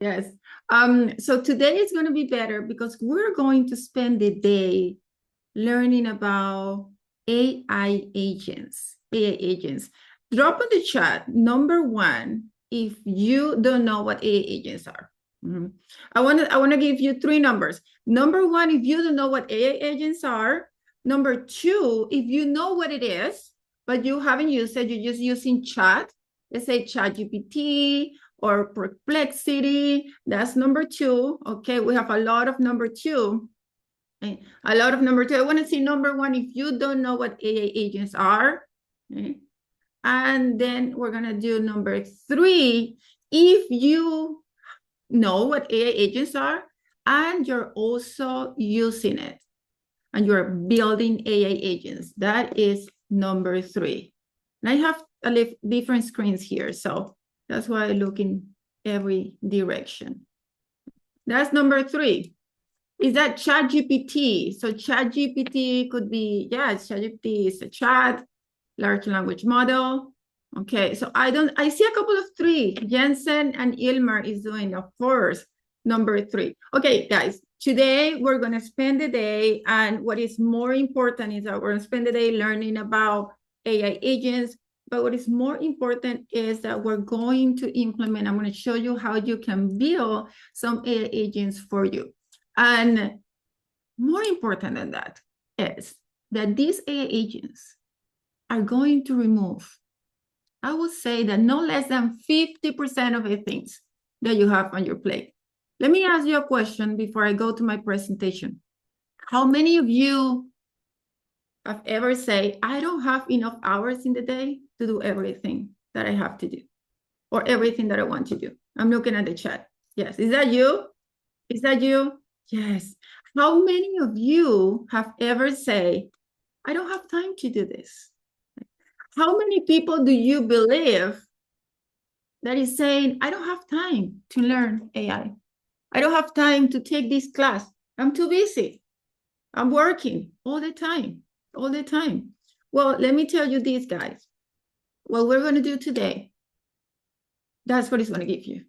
Yes. So today is going to be better because we're going to spend the day learning about AI agents. AI agents. Drop in the chat, number one, if you don't know what AI agents are. Mhm. I want to give you three numbers. Number one, if you don't know what AI agents are. Number two, if you know what it is, but you haven't used it, you're just using chat. Let's say ChatGPT or Perplexity. That's number two. Okay, we have a lot of number two. Okay. A lot of number two. I want to see number one if you don't know what AI agents are. Okay. And then we're going to do number three. If you know what AI agents are and you're also using it and you're building AI agents, that is number three. And I have different screens here, so that's why I look in every direction. That's number three. Is that ChatGPT? So ChatGPT could be, yeah, ChatGPT is a chat, large language model. Okay, so I see a couple of three. Jensen and Ilmar is doing, of course, number three. Okay, guys, today we're going to spend the day, and what is more important is that we're going to spend the day learning about AI agents, but what is more important is that we're going to implement, I'm going to show you how you can build some AI agents for you. And more important than that is that these AI agents are going to remove, I would say that no less than 50% of the things that you have on your plate. Let me ask you a question before I go to my presentation. How many of you have ever said, I don't have enough hours in the day to do everything that I have to do or everything that I want to do? I'm looking at the chat. Yes. Is that you? Is that you? Yes. How many of you have ever said, I don't have time to do this? How many people do you believe that is saying, I don't have time to learn AI? I don't have time to take this class. I'm too busy. I'm working all the time, all the time. Well, let me tell you this, guys. What we're going to do today, that's what it's going to give you.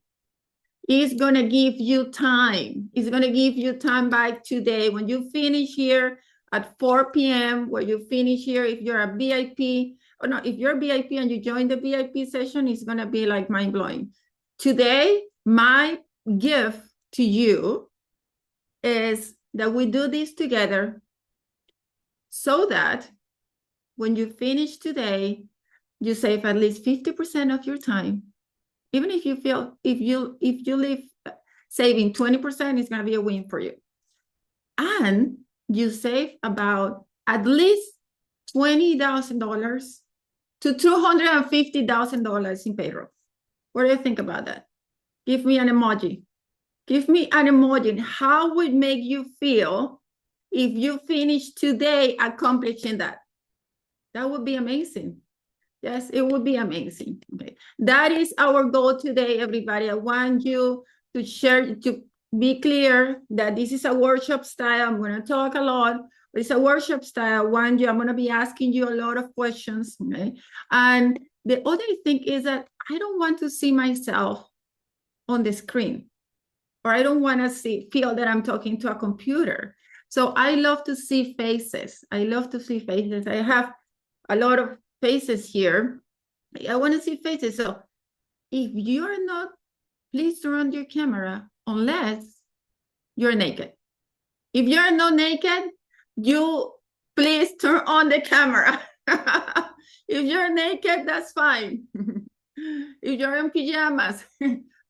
It's going to give you time. It's going to give you time back today. When you finish here at 4 p.m., where you finish here, if you're a VIP, or no, if you're a VIP and you join the VIP session, it's going to be like mind-blowing. Today, my gift to you is that we do this together so that when you finish today, you save at least 50% of your time. Even if you feel, if you leave saving 20%, it's going to be a win for you. And you save about at least $20,000 to $250,000 in payroll. What do you think about that? Give me an emoji. Give me an emoji. How would it make you feel if you finish today accomplishing that? That would be amazing. Yes, it would be amazing. Okay, that is our goal today, everybody. I want you to share, to be clear that this is a workshop style. I'm going to talk a lot, but it's a workshop style. I'm going to be asking you a lot of questions. Okay, and the other thing is that I don't want to see myself on the screen, or I don't want to feel that I'm talking to a computer. So I love to see faces. I love to see faces. I have a lot of faces here. I want to see faces. So if you're not, please turn on your camera unless you're naked. If you're not naked, you please turn on the camera. If you're naked, that's fine. If you're in pajamas,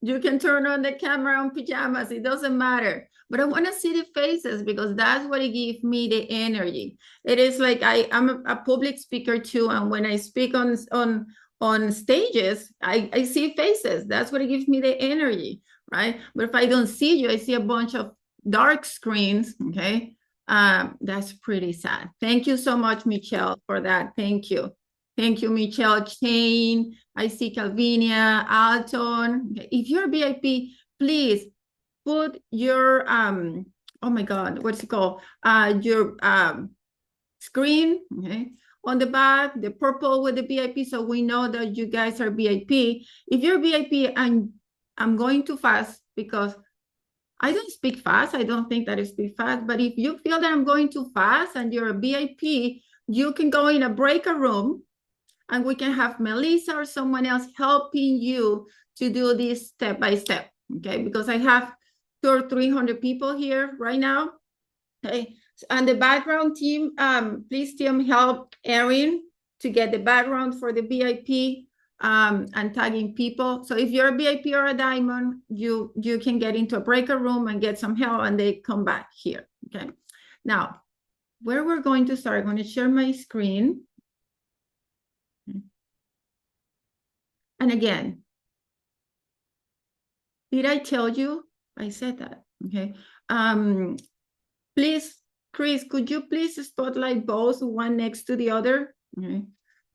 you can turn on the camera on pajamas. It doesn't matter. But I want to see the faces because that's what it gives me the energy. It is like I'm a public speaker too, and when I speak on stages, I see faces. That's what it gives me the energy, right? But if I don't see you, I see a bunch of dark screens. Okay, that's pretty sad. Thank you so much, Michelle, for that. Thank you. Thank you, Michelle Chain. I see Calvinia, Alton. If you're VIP, please put your oh my God, what's it called? Your screen, okay, on the back, the purple with the VIP, so we know that you guys are VIP. If you're VIP and I'm going too fast, because I don't speak fast. I don't think that I speak fast. But if you feel that I'm going too fast and you're a VIP, you can go in a breakout room and we can have Melissa or someone else helping you to do this step by step, okay? Because I have 200 or 300 people here right now, okay? And the background team, please team help Erin to get the background for the VIP and tagging people. So if you're a VIP or a diamond, you can get into a breakout room and get some help and they come back here, okay? Now, where we're going to start, I'm going to share my screen. And again, did I tell you? I said that, okay? Please, Chris, could you please spotlight both, one next to the other? Okay.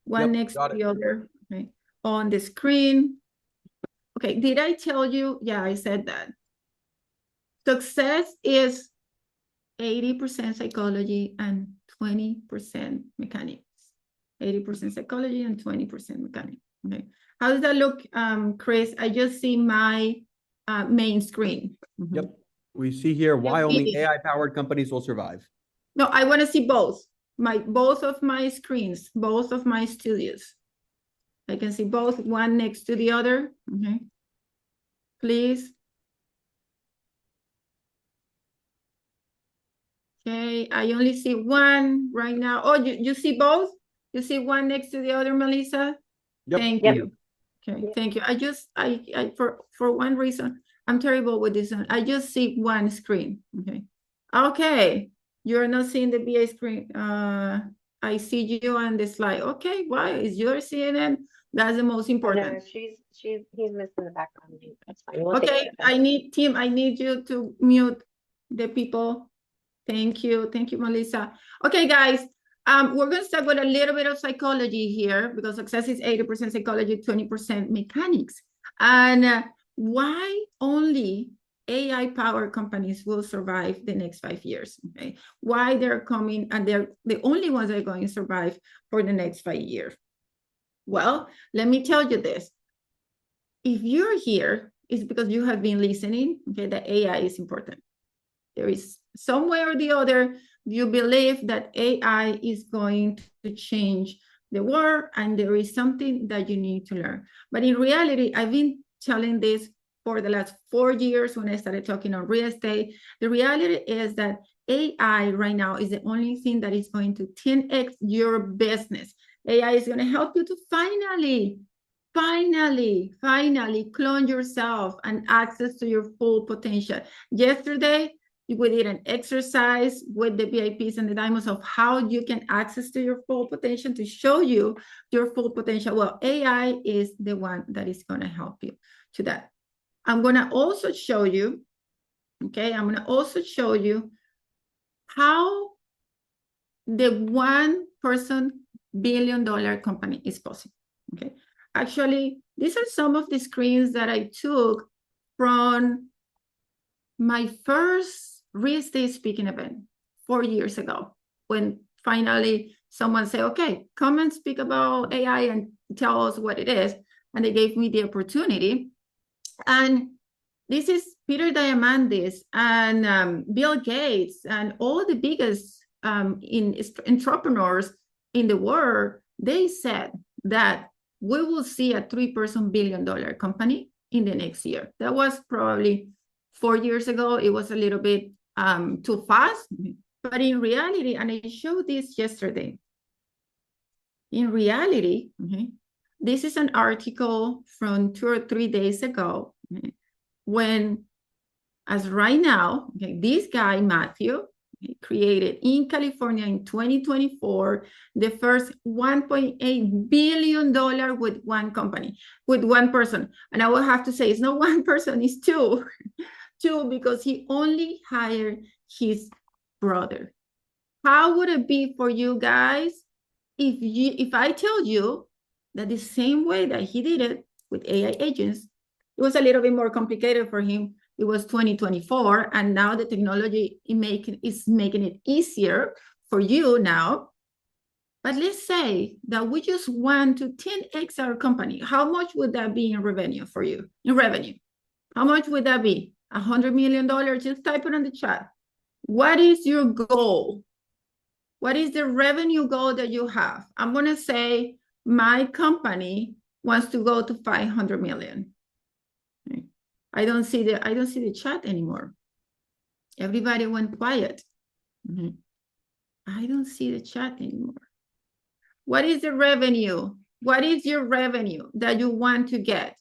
One next to the other, okay, on the screen. Okay, did I tell you? Yeah, I said that. Success is 80% psychology and 20% mechanics. 80% psychology and 20% mechanics, okay? How does that look, Chris? I just see my main screen. Yep. We see here why only AI-powered companies will survive. No, I want to see both. Both of my screens, both of my studios. I can see both, one next to the other. Okay. Please. Okay, I only see one right now. Oh, you see both? You see one next to the other, Melissa? Yep. Thank you. Okay, thank you. I for one reason, I'm terrible with this one. I just see one screen. Okay. Okay. You're not seeing the BA screen. I see you on the slide. Okay, why is your CNN? That's the most important. No, he's missing the background. That's fine. Okay, I need you to mute the people. Thank you, Melissa. Okay, guys, we're gonna start with a little bit of psychology here because success is 80% psychology, 20% mechanics. And why only AI-powered companies will survive the next 5 years, okay? Why they're coming and they're the only ones that are going to survive for the next 5 years. Well, let me tell you this. If you're here, it's because you have been listening, okay, that AI is important. There is some way or the other, you believe that AI is going to change the world and there is something that you need to learn. But in reality, I've been telling this for the last 4 years when I started talking on real estate. The reality is that AI right now is the only thing that is going to 10x your business. AI is going to help you to finally clone yourself and access to your full potential. Yesterday, we did an exercise with the VIPs and the diamonds of how you can access to your full potential to show you your full potential. Well, AI is the one that is going to help you to that. I'm going to also show you, okay, how the $1 billion company is possible, okay? Actually, these are some of the screens that I took from my first real estate speaking event 4 years ago, when finally someone said, okay, come and speak about AI and tell us what it is. And they gave me the opportunity. And this is Peter Diamandis and Bill Gates and all the biggest entrepreneurs in the world. They said that we will see a $3 billion company in the next year. That was probably 4 years ago. It was a little bit too fast, but in reality, and I showed this yesterday, in reality, this is an article from 2 or 3 days ago, when, as right now, this guy, Matthew, created in California in 2024, the first $1.8 billion with one company, with one person. And I will have to say, it's not one person, it's two. Two, because he only hired his brother. How would it be for you guys if I tell you that the same way that he did it with AI agents, it was a little bit more complicated for him. It was 2024, and now the technology is making it easier for you now. But let's say that we just want to 10x our company. How much would that be in revenue for you? In revenue, How much would that be? $100 million? Just type it in the chat. What is your goal? What is the revenue goal that you have? I'm going to say my company wants to go to 500 million. Okay. I don't see the chat anymore. Everybody went quiet. I don't see the chat anymore. What is the revenue? What is your revenue that you want to get?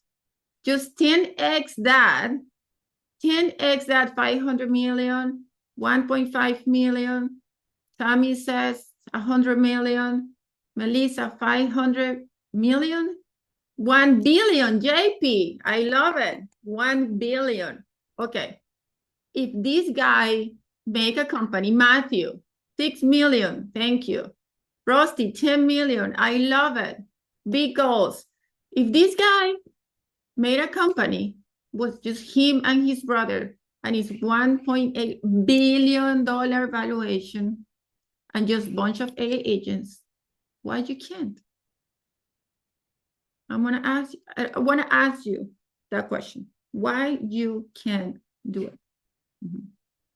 Just 10x that, 10x that 500 million, 1.5 million. Tammy says 100 million. Melissa, 500 million. 1 billion, JP. I love it. 1 billion. Okay. If this guy make a company, Matthew, 6 million. Thank you. Rusty, 10 million. I love it. Big goals. If this guy made a company, was just him and his brother, and it's $1.8 billion valuation, and just a bunch of AA agents, why you can't? I want to ask you that question. Why you can't do it?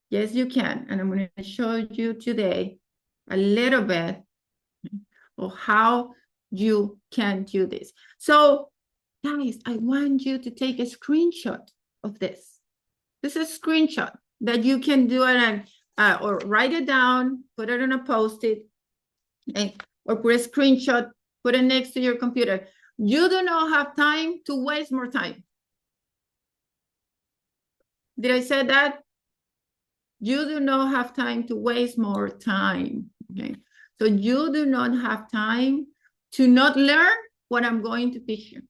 Yes, you can. And I'm going to show you today a little bit of how you can do this. So, guys, I want you to take a screenshot of this. This is a screenshot that you can do it and or write it down, put it on a Post-it, or put a screenshot, put it next to your computer. You do not have time to waste more time. Did I say that? You do not have time to waste more time. Okay. So you do not have time to not learn what I'm going to teach you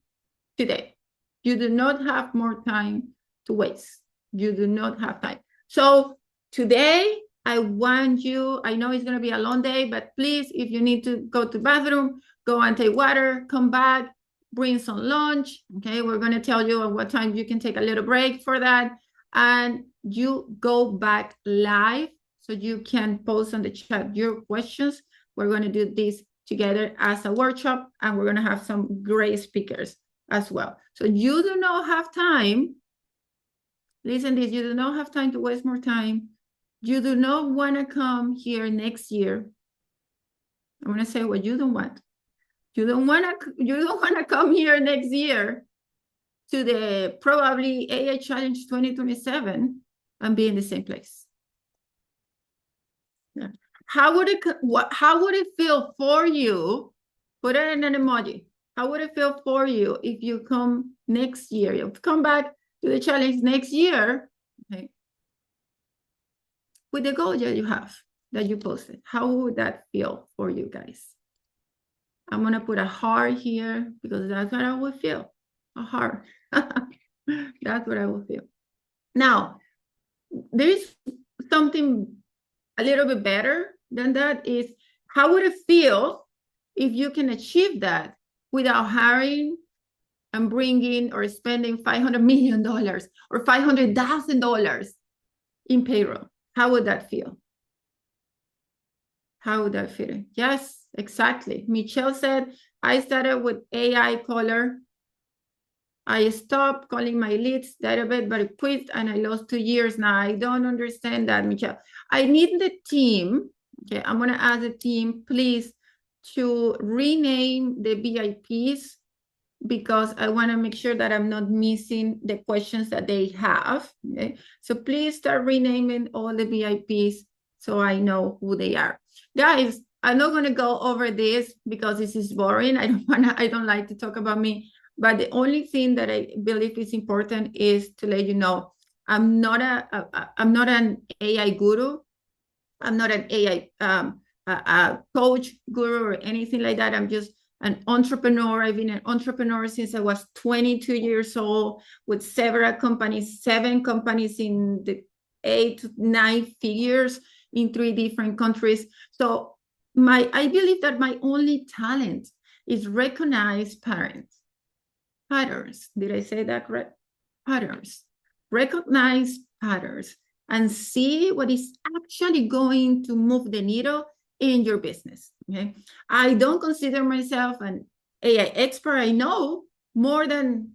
today. You do not have more time to waste. You do not have time. So today, I want you, I know it's going to be a long day, but please, if you need to go to the bathroom, go and take water, come back, bring some lunch. Okay, we're going to tell you at what time you can take a little break for that. And you go back live so you can post on the chat your questions. We're going to do this together as a workshop, and we're going to have some great speakers as well. So you do not have time. Listen to this, you do not have time to waste more time. You do not want to come here next year. I'm going to say what you don't want. You don't want to come here next year to the probably AI Challenge 2027 and be in the same place. Yeah. How would it feel for you? Put it in an emoji. How would it feel for you if you come next year? You come back to the challenge next year, okay, with the goal that you have, that you posted. How would that feel for you guys? I'm going to put a heart here because that's what I would feel. A heart. That's what I will feel. Now, there's something a little bit better than that is how would it feel if you can achieve that without hiring and bringing or spending $500 million or $500,000 in payroll? How would that feel? How would that feel? Yes, exactly. Michelle said, I started with AI caller. I stopped calling my leads database, but I quit and I lost 2 years now. I don't understand that, Michelle. I need the team. Okay, I'm going to ask the team, please, to rename the VIPs because I want to make sure that I'm not missing the questions that they have. Okay, so please start renaming all the VIPs so I know who they are. Guys, I'm not going to go over this because this is boring. I don't like to talk about me. But the only thing that I believe is important is to let you know, I'm not an AI guru. I'm not an AI coach guru or anything like that. I'm just an entrepreneur. I've been an entrepreneur since I was 22 years old with several companies, 7 companies in the 8 to 9 figures in 3 different countries. So I believe that my only talent is recognize patterns. Did I say that correct? Patterns. Recognize patterns and see what is actually going to move the needle in your business. Okay. I don't consider myself an AI expert. I know more than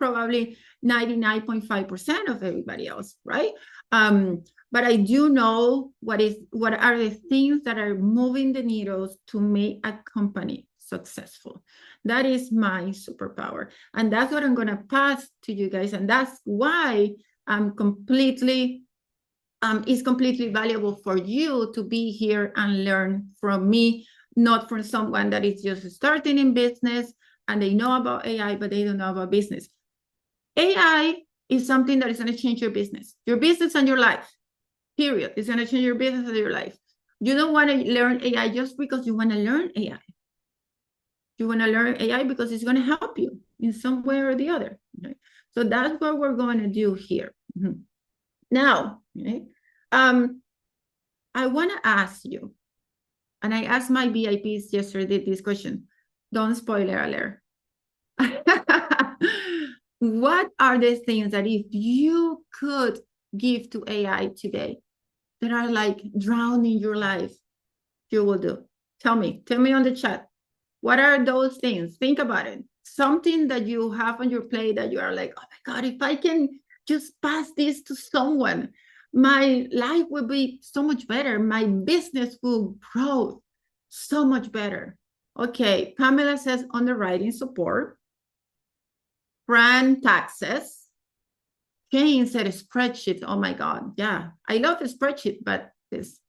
probably 99.5% of everybody else, right? But I do know what are the things that are moving the needles to make a company successful. That is my superpower. And that's what I'm going to pass to you guys. And that's why I'm completely, it's completely valuable for you to be here and learn from me, not from someone that is just starting in business and they know about AI, but they don't know about business. AI is something that is going to change your business and your life, period. It's going to change your business and your life. You don't want to learn AI just because you want to learn AI. You want to learn AI because it's going to help you in some way or the other. Okay? So that's what we're going to do here. Mm-hmm. Now, okay, I want to ask you, and I asked my VIPs yesterday this question. Don't spoiler alert. What are the things that if you could give to AI today that are like drowning your life, you will do? Tell me on the chat. What are those things? Think about it. Something that you have on your plate that you are like, oh my God, if I can just pass this to someone, my life will be so much better. My business will grow so much better. Okay, Pamela says underwriting support. Fran, taxes. Jane said spreadsheet. Oh my God, yeah. I love the spreadsheet, but this,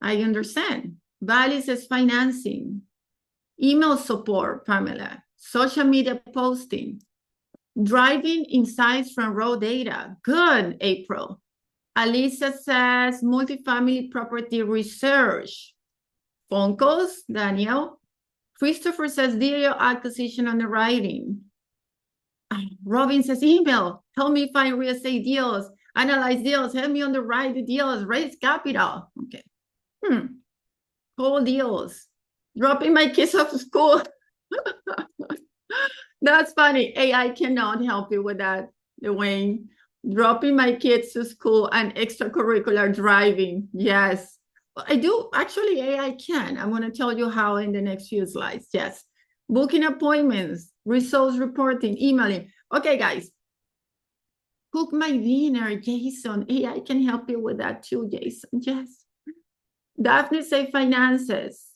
I understand. Valley says financing. Email support, Pamela. Social media posting. Driving insights from raw data. Good, April. Alisa says multifamily property research. Phone calls, Daniel. Christopher says deal acquisition underwriting. Robin says email. Help me find real estate deals. Analyze deals. Help me underwrite the deals. Raise capital. Okay. Whole deals. Dropping my kids off to school. That's funny. AI cannot help you with that, Dwayne. Dropping my kids to school and extracurricular driving. Yes. I do. Actually, AI can. I'm going to tell you how in the next few slides. Yes. Booking appointments, results reporting, emailing. Okay, guys. Cook my dinner, Jason. AI can help you with that too, Jason. Yes. Daphne say finances.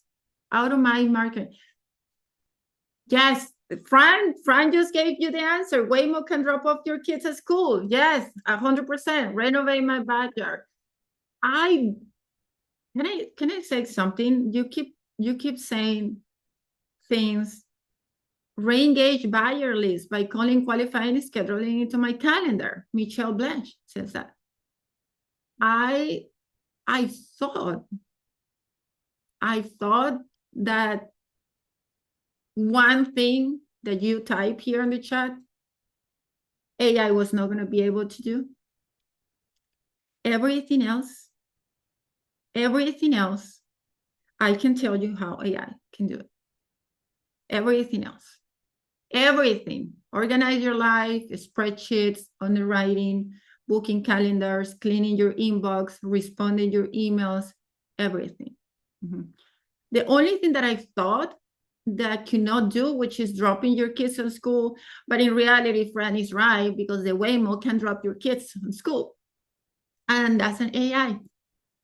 Automate marketing. Yes. Fran just gave you the answer. Waymo can drop off your kids at school. Yes, 100%. Renovate my backyard. Can I say something? You keep saying things. Re-engage buyer list by calling, qualifying, scheduling into my calendar. Michelle Blanche says that. I thought that one thing that you type here in the chat, AI was not going to be able to do. Everything else, I can tell you how AI can do it. Everything else. Everything. Organize your life, spreadsheets, underwriting, booking calendars, cleaning your inbox, responding your emails, everything. The only thing that I thought that cannot do, which is dropping your kids in school, but in reality, Fran is right, because the Waymo can drop your kids in school. And that's an AI.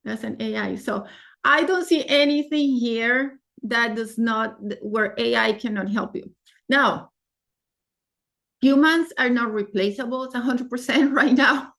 That's an AI. So I don't see anything here that does not, where AI cannot help you. Now, humans are not replaceable. It's 100% right now.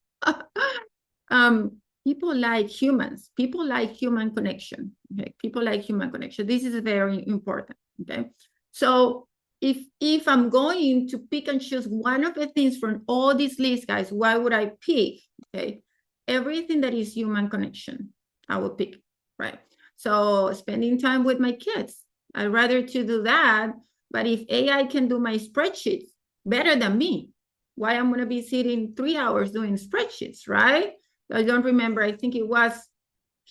People like humans. People like human connection. Okay, people like human connection. This is very important. Okay, so if I'm going to pick and choose one of the things from all these lists, guys, why would I pick? Okay, everything that is human connection, I will pick. Right. So spending time with my kids, I'd rather to do that. But if AI can do my spreadsheets better than me, why I'm going to be sitting 3 hours doing spreadsheets, right? I don't remember. I think it was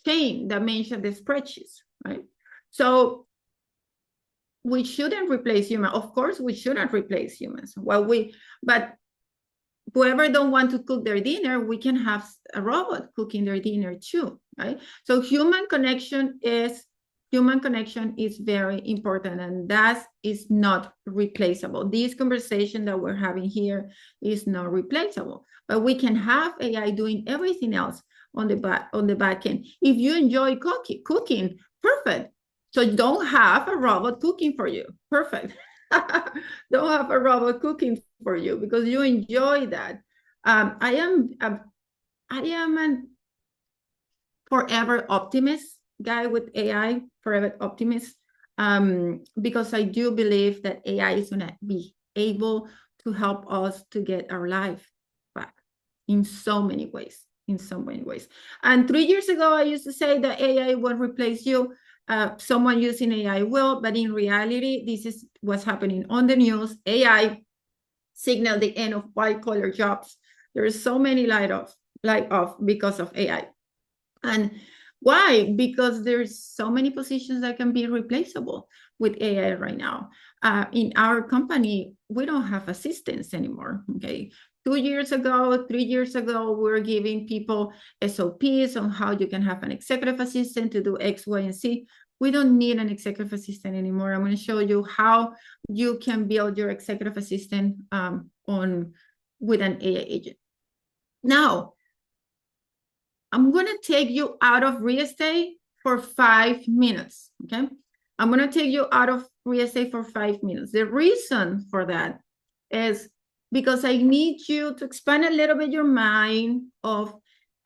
Shane that mentioned the spreadsheets, right? So we shouldn't replace humans. Of course, we shouldn't replace humans. But whoever don't want to cook their dinner, we can have a robot cooking their dinner too, right? So human connection is human connection is very important, and that is not replaceable. This conversation that we're having here is not replaceable, but we can have AI doing everything else on the back end. If you enjoy cooking, perfect. So don't have a robot cooking for you. Perfect. Don't have a robot cooking for you because you enjoy that. I am an forever optimist guy with AI, forever optimist, because I do believe that AI is going to be able to help us to get our life back in so many ways. And 3 years ago, I used to say that AI won't replace you. Someone using AI will, but in reality, this is what's happening on the news. AI signaled the end of white-collar jobs. There is so many laid off because of AI. And why? Because there's so many positions that can be replaceable with AI right now. In our company, we don't have assistants anymore, okay? 2 years ago, 3 years ago, we were giving people SOPs on how you can have an executive assistant to do X, Y, and Z. We don't need an executive assistant anymore. I'm going to show you how you can build your executive assistant with an AI agent. Now, I'm going to take you out of real estate for 5 minutes, okay? I'm going to take you out of real estate for 5 minutes. The reason for that is because I need you to expand a little bit your mind of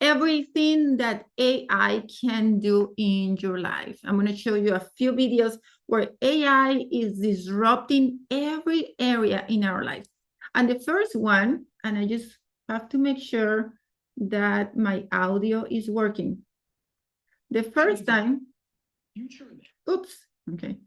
everything that AI can do in your life. I'm going to show you a few videos where AI is disrupting every area in our life. And the first one, and I just have to make sure that my audio is working. The first time, oops, okay.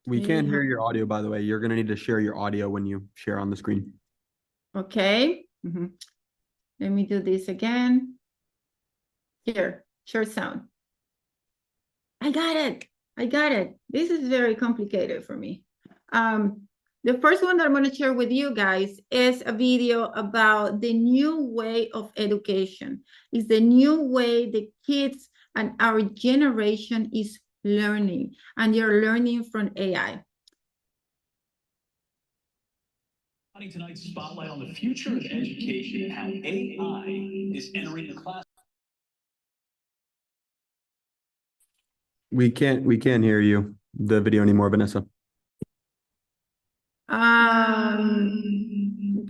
We can't hear your audio, by the way. You're going to need to share your audio when you share on the screen. Okay. Let me do this again. Here, share sound. I got it. This is very complicated for me. The first one that I'm going to share with you guys is a video about the new way of education. It's the new way the kids and our generation is learning, and you're learning from AI. Tonight's spotlight on the future of education and how AI is entering the class. We can't hear you, the video anymore, Vanessa.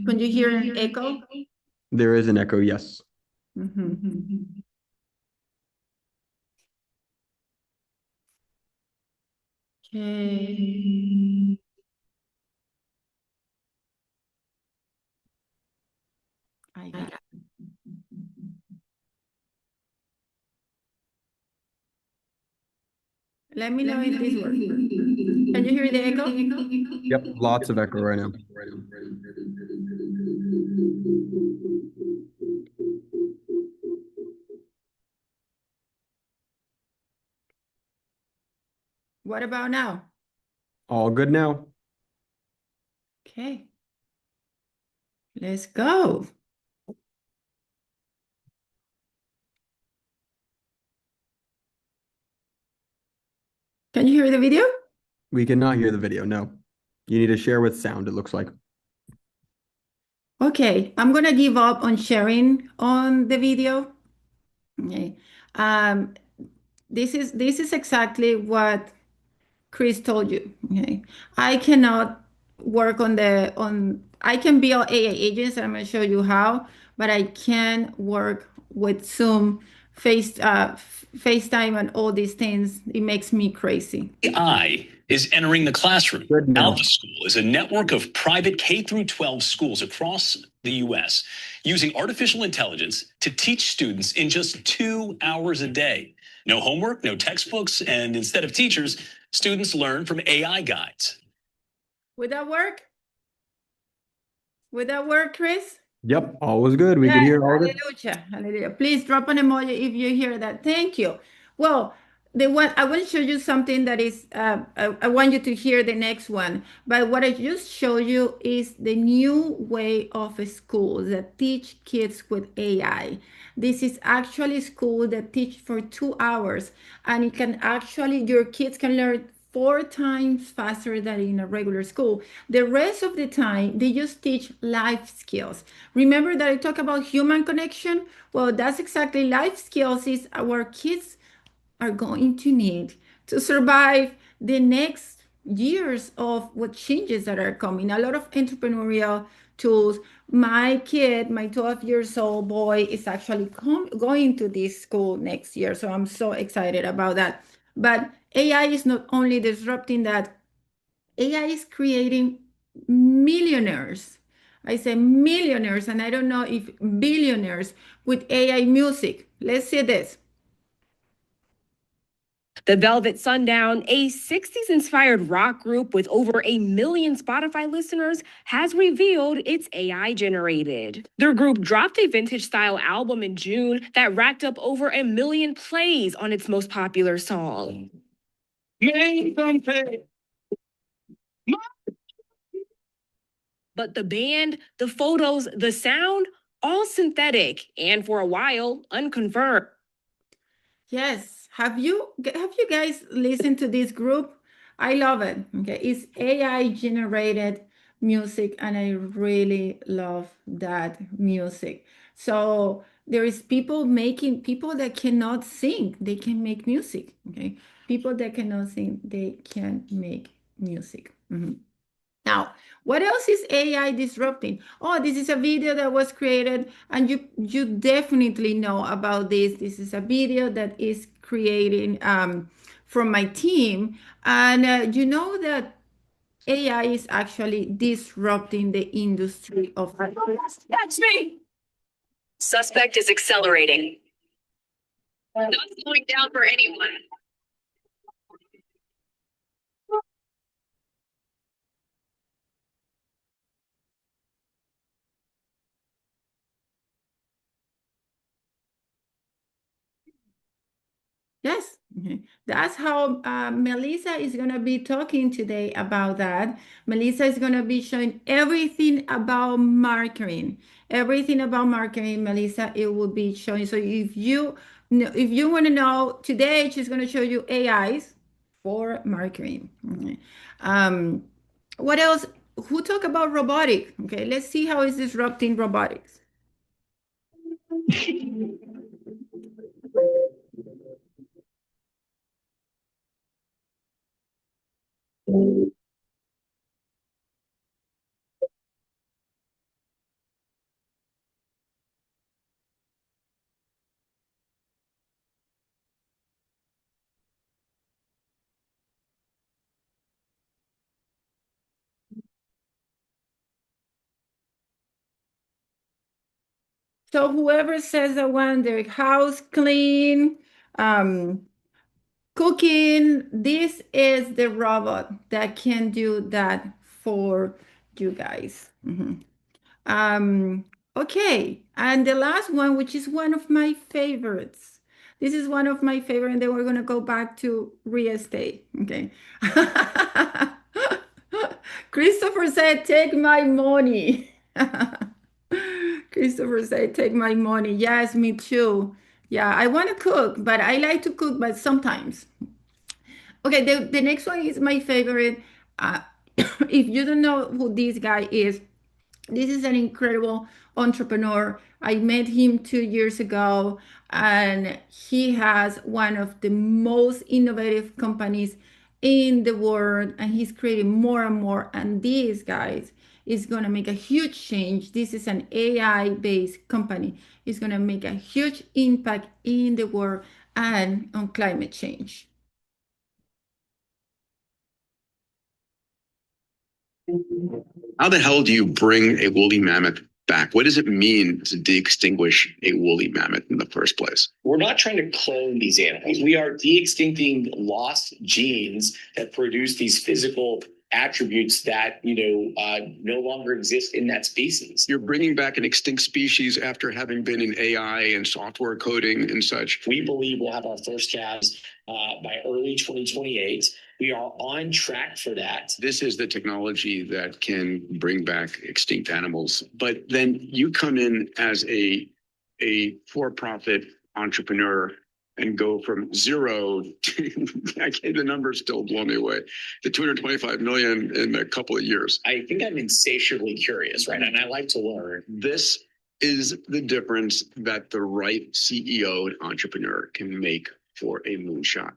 Can you hear an echo? There is an echo, yes. Okay. I got it. Let me know if this works. Can you hear the echo? Yep, lots of echo right now. What about now? All good now. Okay. Let's go. Can you hear the video? We cannot hear the video, no. You need to share with sound, it looks like. Okay, I'm gonna give up on sharing on the video. Okay. This is exactly what Chris told you. Okay. I cannot work I can build AI agents, and I'm gonna show you how, but I can work with Zoom, FaceTime and all these things. It makes me crazy. AI is entering the classroom. Alpha School is a network of private K-12 schools across the U.S. using artificial intelligence to teach students in just 2 hours a day. No homework, no textbooks, and instead of teachers, students learn from AI guides. Would that work? Would that work, Chris? Yep, all was good. We could hear all of it. Hallelujah. Hallelujah. Please drop an emoji if you hear that. Thank you. Well, I want to show you something that is, I want you to hear the next one. But what I just showed you is the new way of school that teach kids with AI. This is actually school that teach for 2 hours, and it can actually, your kids can learn 4 times faster than in a regular school. The rest of the time, they just teach life skills. Remember that I talk about human connection? Well, that's exactly life skills is our kids are going to need to survive the next years of what changes that are coming. A lot of entrepreneurial tools. My kid, my 12 years old boy, is actually going to this school next year. So I'm so excited about that. But AI is not only disrupting that, AI is creating millionaires. I say millionaires, and I don't know if billionaires with AI music. Let's see this. The Velvet Sundown, a 60s-inspired rock group with over 1 million Spotify listeners, has revealed it's AI-generated. Their group dropped a vintage-style album in June that racked up over 1 million plays on its most popular song. But the band, the photos, the sound, all synthetic and for a while unconfirmed. Yes. Have you guys listened to this group? I love it. Okay. It's AI generated music, and I really love that music. So there is people that cannot sing, they can make music. Okay. People that cannot sing, they can make music. Now, what else is AI disrupting? Oh, this is a video that was created, and you definitely know about this. This is a video that is creating from my team, and you know that AI is actually disrupting the industry of. That's me. Suspect is accelerating. Not slowing down for anyone. Yes, that's how Melissa is going to be talking today about that. Melissa is going to be showing everything about marketing. Everything about marketing, Melissa, it will be showing. So if you want to know, today she's going to show you AIs for marketing. Um, what else? Who talk about robotic? Okay, let's see how is disrupting robotics. So whoever says I want their house clean, cooking, this is the robot that can do that for you guys. Okay, and the last one, which is one of my favorites. This is one of my favorite, and then we're gonna go back to real estate. Okay. Christopher said, "Take my money." Christopher said, "Take my money." Yes, me too. Yeah, I want to cook, but I like to cook, but sometimes. Okay, the next one is my favorite. Uh, if you don't know who this guy is, this is an incredible entrepreneur. I met him 2 years ago, and he has one of the most innovative companies in the world, and he's creating more and more. And these guys is going to make a huge change. This is an AI based company. It's going to make a huge impact in the world and on climate change. How the hell do you bring a woolly mammoth back? What does it mean to de-extinguish a woolly mammoth in the first place? We're not trying to clone these animals. We are de-extincting lost genes that produce these physical attributes that, no longer exist in that species. You're bringing back an extinct species after having been in AI and software coding and such. We believe we'll have our first calves by early 2028. We are on track for that. This is the technology that can bring back extinct animals. But then you come in as a for-profit entrepreneur and go from zero to, the numbers still blow me away, to 225 million in a couple of years. I think I'm insatiably curious, right? And I like to learn. This is the difference that the right CEO and entrepreneur can make for a moonshot.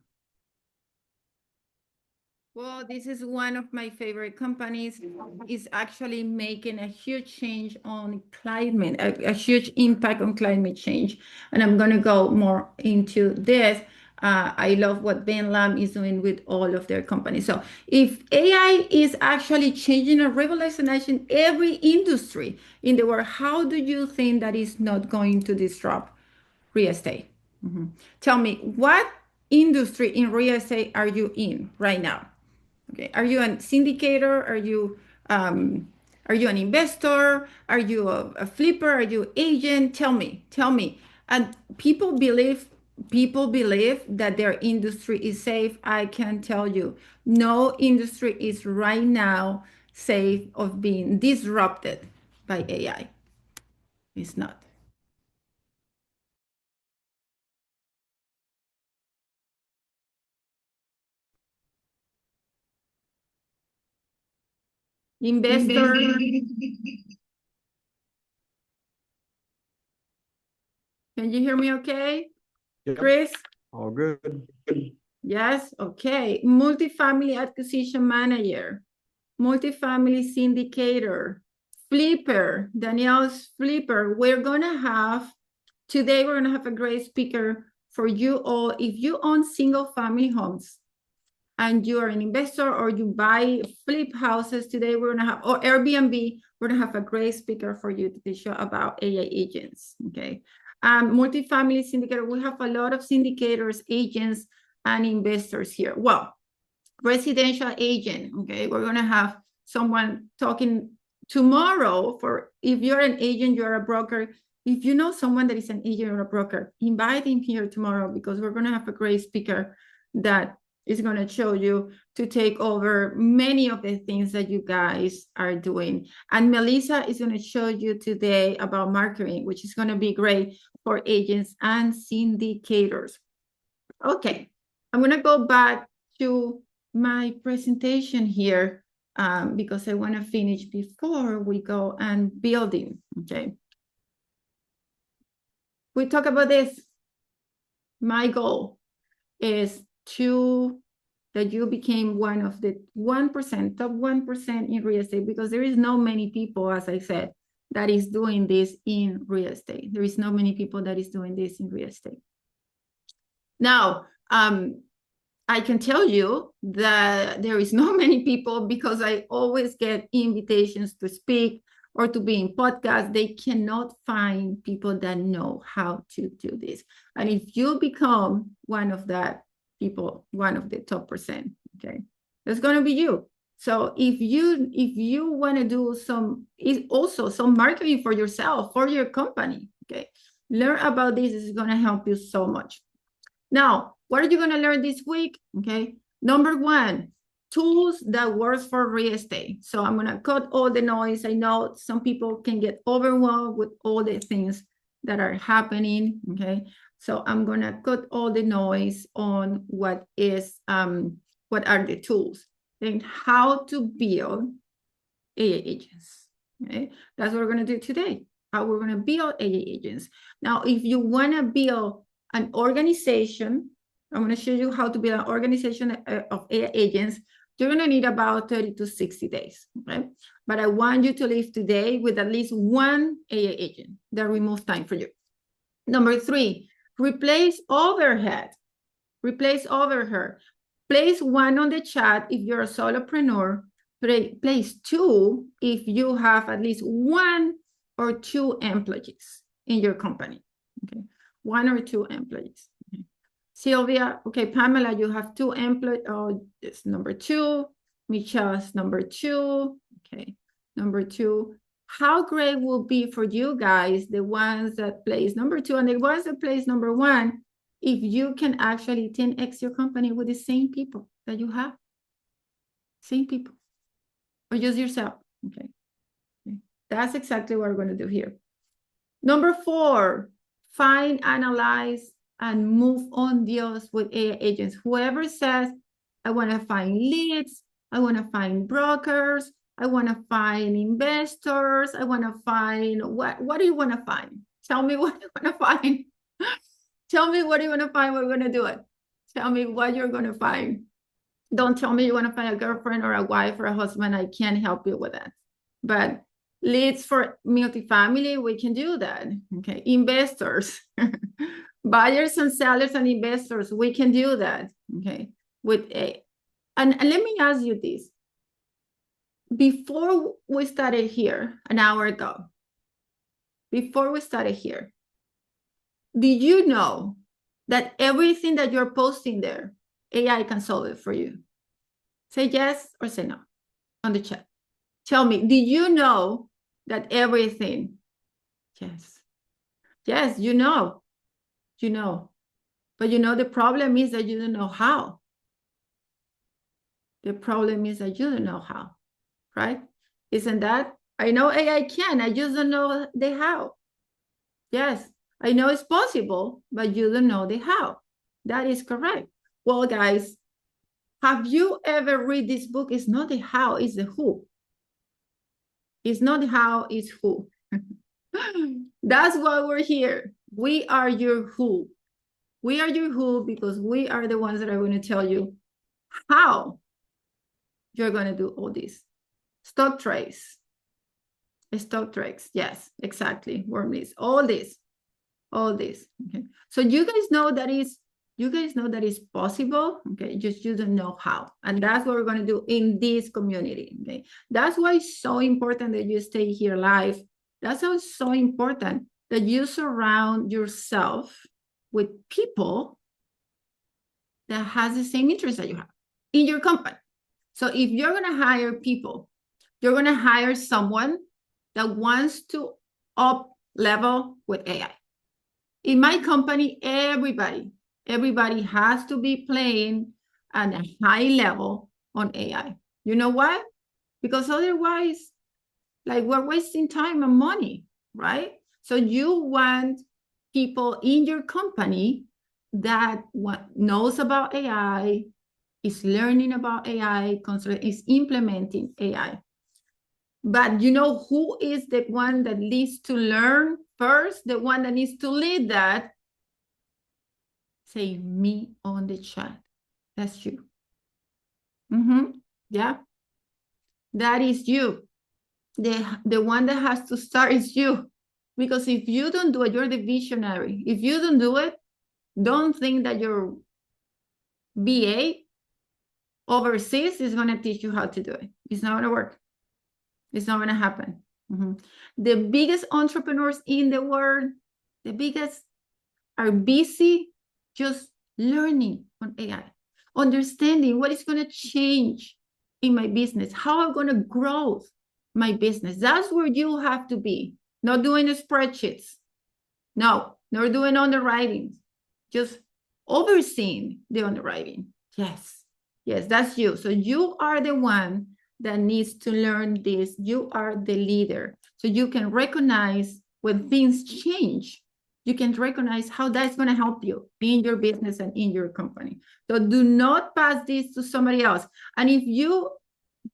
Well, this is one of my favorite companies. It's actually making a huge change on climate, a huge impact on climate change. And I'm going to go more into this. I love what Ben Lam is doing with all of their companies. So if AI is actually changing and revolutionizing every industry in the world, how do you think that is not going to disrupt real estate? Tell me, what industry in real estate are you in right now? Okay, are you a syndicator? Are you an investor? Are you a flipper? Are you an agent? Tell me. And people believe that their industry is safe. I can tell you, no industry is right now safe of being disrupted by AI. It's not. Investor. Can you hear me okay? Yep. Chris? All good. Yes, okay. Multifamily acquisition manager, multifamily syndicator, flipper, Danielle's flipper. Today we're gonna have a great speaker for you all. If you own single family homes and you are an investor or you buy flip houses, today we're gonna have, or Airbnb, we're gonna have a great speaker for you to show about AI agents, okay? Multifamily syndicator, we have a lot of syndicators, agents, and investors here. Well, residential agent, okay? We're gonna have someone talking tomorrow for, if you're an agent, you're a broker, if you know someone that is an agent or a broker, invite him here tomorrow because we're gonna have a great speaker that is gonna show you to take over many of the things that you guys are doing. And Melissa is gonna show you today about marketing, which is gonna be great for agents and syndicators. Okay, I'm gonna go back to my presentation here because I wanna finish before we go and building, okay? We talk about this. My goal is that you became one of the 1%, top 1% in real estate, because there is no many people, as I said, that is doing this in real estate. There is no many people that is doing this in real estate. Now, I can tell you that there is not many people because I always get invitations to speak or to be in podcasts. They cannot find people that know how to do this. And if you become one of that people, one of the top percent, okay, that's going to be you. So if you want to do some marketing for yourself, for your company, okay, learn about this. This is going to help you so much. Now, what are you going to learn this week? Okay, number one, tools that works for real estate. So I'm going to cut all the noise. I know some people can get overwhelmed with all the things that are happening. Okay, so I'm going to cut all the noise on what are the tools and how to build AI agents. Okay, that's what we're going to do today. How we're going to build AI agents. Now, if you want to build an organization, I'm going to show you how to build an organization of AI agents. You're going to need about 30 to 60 days, okay? But I want you to leave today with at least one AI agent that removes time for you. Number three, replace overhead. Replace overhead. Place one on the chat if you're a solopreneur. Place two if you have at least one or two employees in your company, okay? One or two employees. Okay. Sylvia, okay, Pamela, you have two employees. Oh, it's number two. Michelle's number 2. Okay, number 2. How great will be for you guys, the ones that place number 2 and the ones that place number 1, if you can actually 10x your company with the same people that you have. Same people. Or just yourself. Okay. That's exactly what we're going to do here. Number 4, find, analyze, and move on deals with AI agents. Whoever says, I want to find leads, I want to find brokers, I want to find investors, I want to find, what do you want to find? Tell me what you want to find. Tell me what you want to find, we're going to do it. Tell me what you're going to find. Don't tell me you want to find a girlfriend or a wife or a husband. I can't help you with that. But leads for multifamily, we can do that. Okay, investors, buyers and sellers and investors, we can do that. Okay, and let me ask you this. Before we started here an hour ago, did you know that everything that you're posting there, AI can solve it for you? Say yes or say no on the chat. Tell me, did you know that everything? Yes. Yes, you know. But the problem is that you don't know how. The problem is that you don't know how, right? Isn't that? I know AI can, I just don't know the how. Yes, I know it's possible, but you don't know the how. That is correct. Well, guys, have you ever read this book? It's not the how, it's the who. It's not how, it's who. That's why we're here. We are your who. We are your who because we are the ones that are going to tell you how you're going to do all this. Stock trades. Yes, exactly. Worm list. All this. Okay. So you guys know that is possible. Okay, just you don't know how. And that's what we're going to do in this community. Okay. That's why it's so important that you stay here live. That's why it's so important that you surround yourself with people that has the same interests that you have in your company. So if you're going to hire people, you're going to hire someone that wants to up level with AI. In my company, everybody has to be playing at a high level on AI. You know why? Because otherwise, like, we're wasting time and money, right? So you want people in your company that knows about AI, is learning about AI, is implementing AI. But you know who is the one that needs to learn first? The one that needs to lead that? Say me on the chat. That's you. Yeah. That is you. The one that has to start is you. Because if you don't do it, you're the visionary. If you don't do it, don't think that your BA overseas is going to teach you how to do it. It's not going to work. It's not going to happen. The biggest entrepreneurs in the world, the biggest, are busy just learning on AI, understanding what is going to change in my business, how I'm going to grow my business. That's where you have to be. Not doing the spreadsheets. No, not doing underwriting. Just overseeing the underwriting. Yes, that's you. So you are the one that needs to learn this. You are the leader. So you can recognize when things change. You can recognize how that's going to help you in your business and in your company. So do not pass this to somebody else. And if you,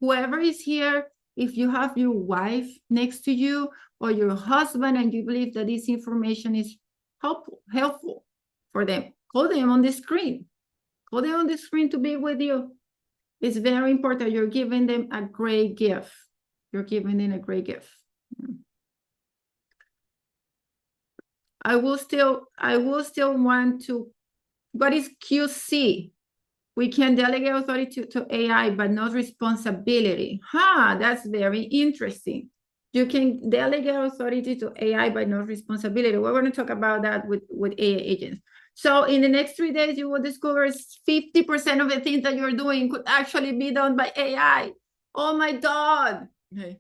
whoever is here, if you have your wife next to you or your husband and you believe that this information is helpful for them, call them on the screen. Call them on the screen to be with you. It's very important. You're giving them a great gift. You're giving them a great gift. I will still want to, what is QC? We can delegate authority to AI, but not responsibility. That's very interesting. You can delegate authority to AI, but not responsibility. We're going to talk about that with AI agents. So in the next 3 days, you will discover 50% of the things that you're doing could actually be done by AI. Oh my God. Okay.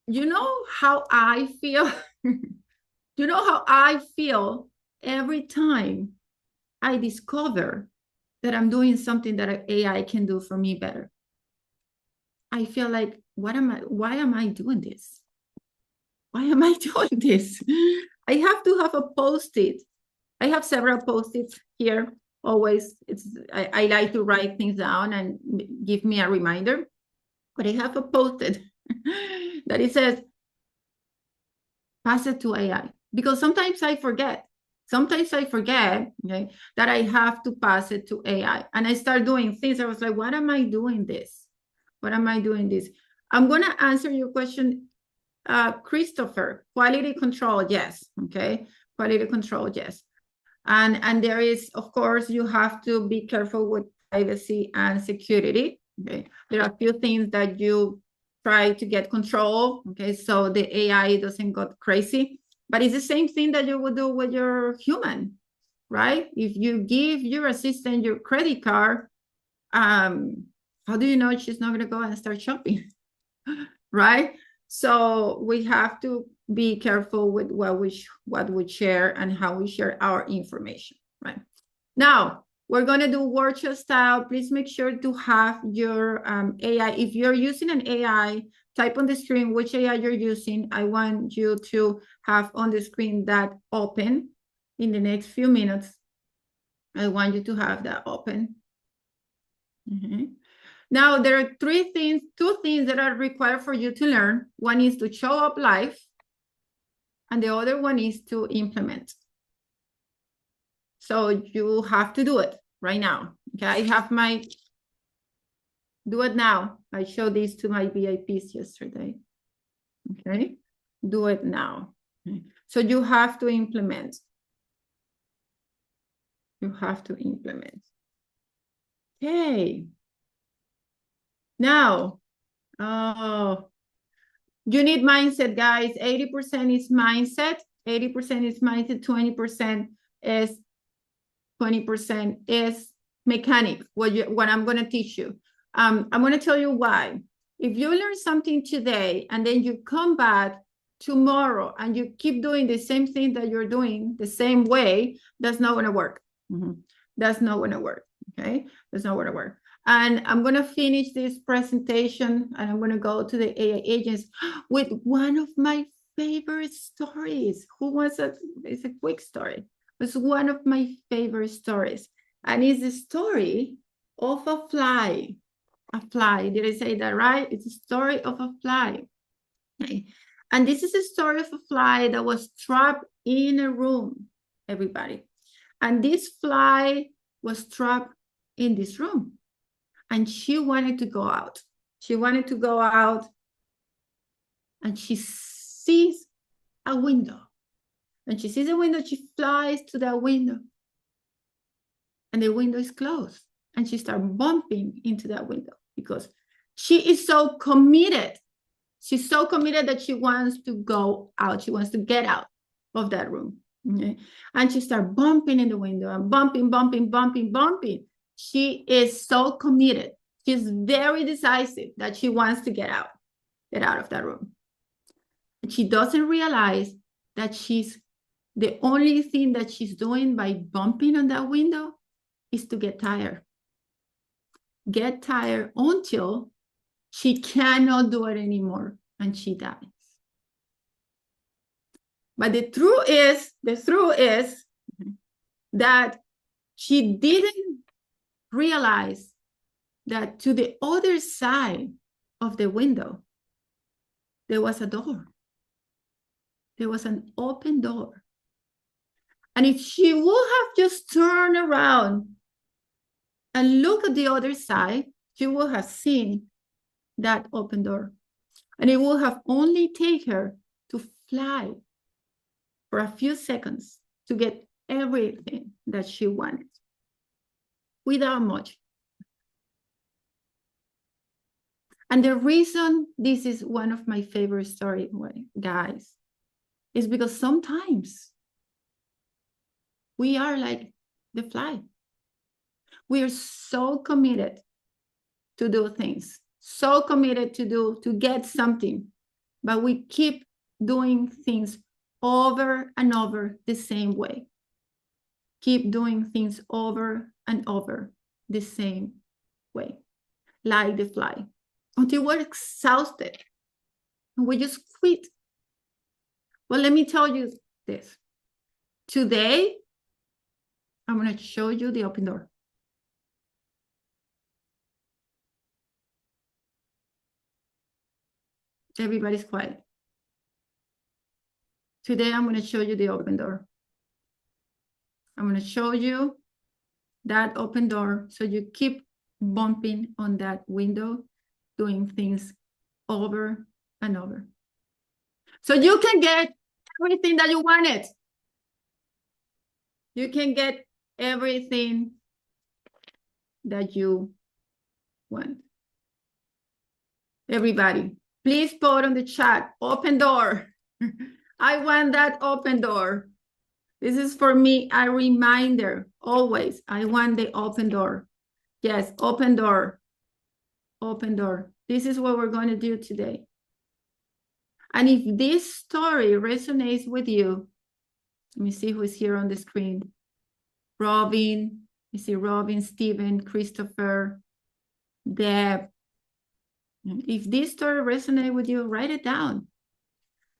You know how I feel? You know how I feel every time I discover that I'm doing something that AI can do for me better? I feel like, why am I doing this? Why am I doing this? I have to have a post-it. I have several post-its here. Always, I like to write things down and give me a reminder. But I have a post-it that it says, pass it to AI. Because sometimes I forget. Sometimes I forget, okay, that I have to pass it to AI. And I start doing things. I was like, what am I doing this? What am I doing this? I'm going to answer your question, Christopher. Quality control, yes. Okay. Quality control, yes. And there is, of course, you have to be careful with privacy and security. Okay. There are a few things that you try to get control. Okay. So the AI doesn't go crazy. But it's the same thing that you would do with your human, right? If you give your assistant your credit card, how do you know she's not going to go and start shopping, right? So we have to be careful with what we share and how we share our information, right? Now, we're going to do workshop style. Please make sure to have your AI. If you're using an AI, type on the screen which AI you're using. I want you to have on the screen that open in the next few minutes. I want you to have that open. Now, there are two things that are required for you to learn. One is to show up live, and the other one is to implement. So you have to do it right now. Okay, I have my, do it now. I showed this to my VIPs yesterday. Okay, do it now. Okay. So you have to implement. You have to implement. Okay. Now, you need mindset, guys. 80% is mindset. 80% is mindset. 20% is mechanic. What I'm going to teach you. I'm going to tell you why. If you learn something today and then you come back tomorrow and you keep doing the same thing that you're doing the same way, that's not going to work. That's not going to work. Okay, that's not going to work. And I'm going to finish this presentation and I'm going to go to the AI agents with one of my favorite stories. Who wants a, it's a quick story. It's one of my favorite stories. And it's the story of a fly. A fly. Did I say that right? It's a story of a fly. Okay. And this is a story of a fly that was trapped in a room, everybody. And this fly was trapped in this room. And she wanted to go out. She wanted to go out. And she sees a window. And she sees a window, she flies to that window. And the window is closed. And she starts bumping into that window because she is so committed. She's so committed that she wants to go out. She wants to get out of that room. Okay? And she starts bumping in the window and bumping. She is so committed. She's very decisive that she wants to get out of that room. And she doesn't realize that the only thing that she's doing by bumping on that window is to get tired. Get tired until she cannot do it anymore and she dies. But the truth is that she didn't realize that to the other side of the window, there was a door. There was an open door. And if she would have just turned around and looked at the other side, she would have seen that open door. And it would have only taken her to fly for a few seconds to get everything that she wanted without much. And the reason this is one of my favorite stories, guys, is because sometimes We are like the fly. We are so committed to do things, so committed to get something, but we keep doing things over and over the same way. Keep doing things over and over the same way, like the fly, until we're exhausted and we just quit. Well, let me tell you this. Today, I'm going to show you the open door. Everybody's quiet. Today, I'm going to show you the open door. I'm going to show you that open door so you keep bumping on that window, doing things over and over. So you can get everything that you wanted. You can get everything that you want. Everybody, please put on the chat, open door. I want that open door. This is for me a reminder, always. I want the open door. Yes, open door. Open door. This is what we're going to do today. And if this story resonates with you, let me see who's here on the screen. Robin, you see Robin, Stephen, Christopher, Deb. If this story resonates with you, write it down.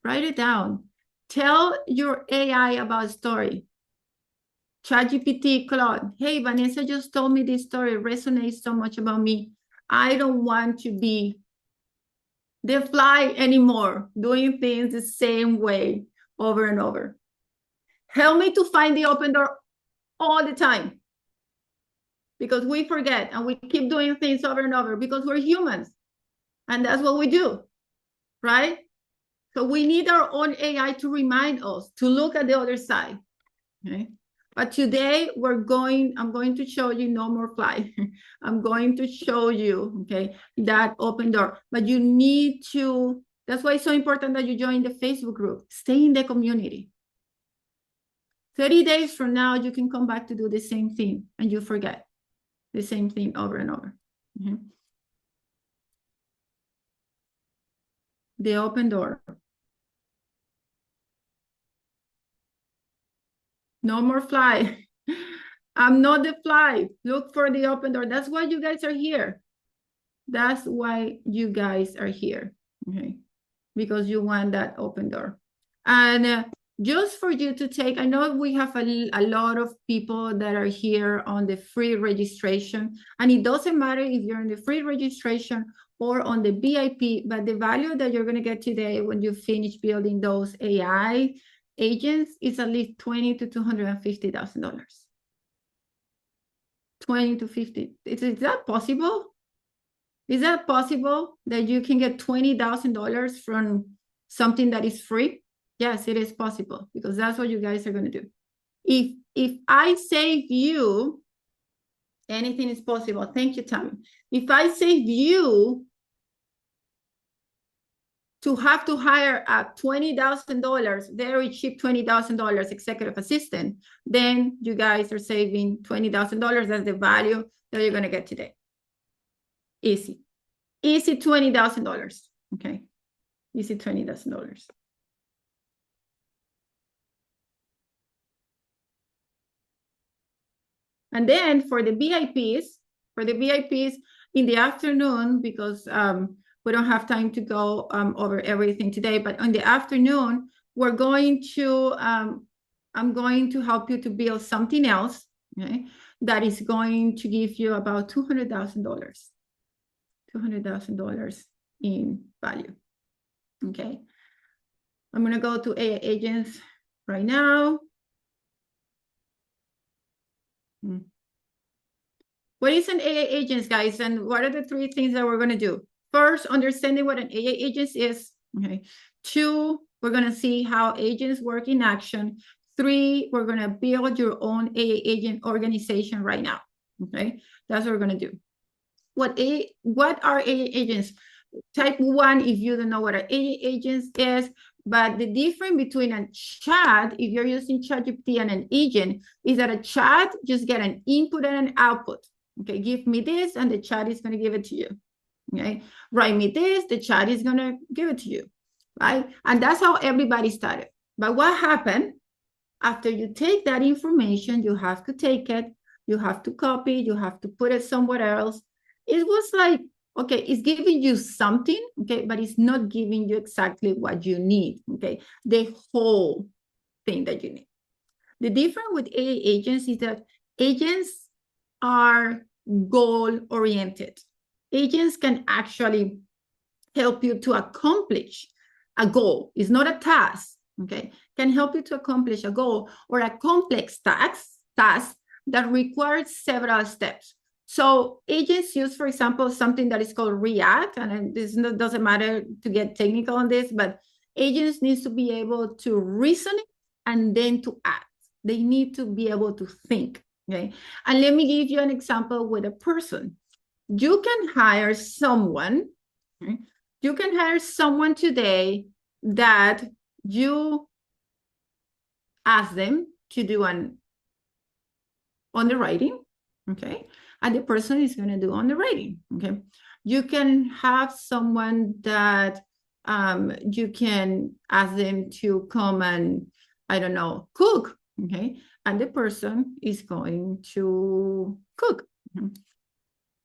Write it down. Tell your AI about a story. ChatGPT, Claude, hey, Vanessa just told me this story resonates so much about me. I don't want to be the fly anymore, doing things the same way over and over. Help me to find the open door all the time, because we forget and we keep doing things over and over because we're humans and that's what we do, right? So we need our own AI to remind us to look at the other side, okay? But today I'm going to show you no more fly. I'm going to show you, okay, that open door. But you need to, that's why it's so important that you join the Facebook group. Stay in the community. 30 days from now, you can come back to do the same thing and you forget the same thing over and over. Mm-hmm. The open door. No more fly. I'm not the fly. Look for the open door. That's why you guys are here. That's why you guys are here. Okay. Because you want that open door. And just for you to take, I know we have a lot of people that are here on the free registration. And it doesn't matter if you're on the free registration or on the VIP, but the value that you're going to get today when you finish building those AI agents is at least $20,000 to $250,000. 20 to 50. Is that possible? Is that possible that you can get $20,000 from something that is free? Yes, it is possible, because that's what you guys are going to do. If I save you, anything is possible. Thank you, Tammy. If I save you to have to hire a $20,000, very cheap $20,000 executive assistant, then you guys are saving $20,000. That's the value that you're going to get today. Easy. Easy $20,000. Okay. Easy $20,000. And then for the VIPs in the afternoon, because we don't have time to go over everything today, but in the afternoon, we're going to, I'm going to help you to build something else, okay, that is going to give you about $200,000. $200,000 in value. Okay. I'm going to go to AI agents right now. What is an AI agent, guys? And what are the 3 things that we're going to do? First, understanding what an AI agent is. Okay. 2, we're going to see how agents work in action. 3, we're going to build your own AI agent organization right now. Okay. That's what we're going to do. What are AI agents? Type 1 if you don't know what an AI agent is. But the difference between a chat, if you're using ChatGPT and an agent, is that a chat just get an input and an output. Okay, give me this, and the chat is going to give it to you. Okay, write me this, the chat is going to give it to you, right? And that's how everybody started. But what happened after you take that information, you have to take it, you have to copy, you have to put it somewhere else. It was like, okay, it's giving you something, okay, but it's not giving you exactly what you need, okay, the whole thing that you need. The difference with AI agents is that agents are goal-oriented. Agents can actually help you to accomplish a goal. It's not a task, okay? Can help you to accomplish a goal or a complex task that requires several steps. So agents use, for example, something that is called React, and this doesn't matter to get technical on this, but agents need to be able to reason and then to act. They need to be able to think, okay? And let me give you an example with a person. You can hire someone, okay? You can hire someone today that you ask them to do an underwriting, okay? And the person is going to do underwriting, okay? You can have someone that you can ask them to come and, I don't know, cook, okay? And the person is going to cook. Mm-hmm.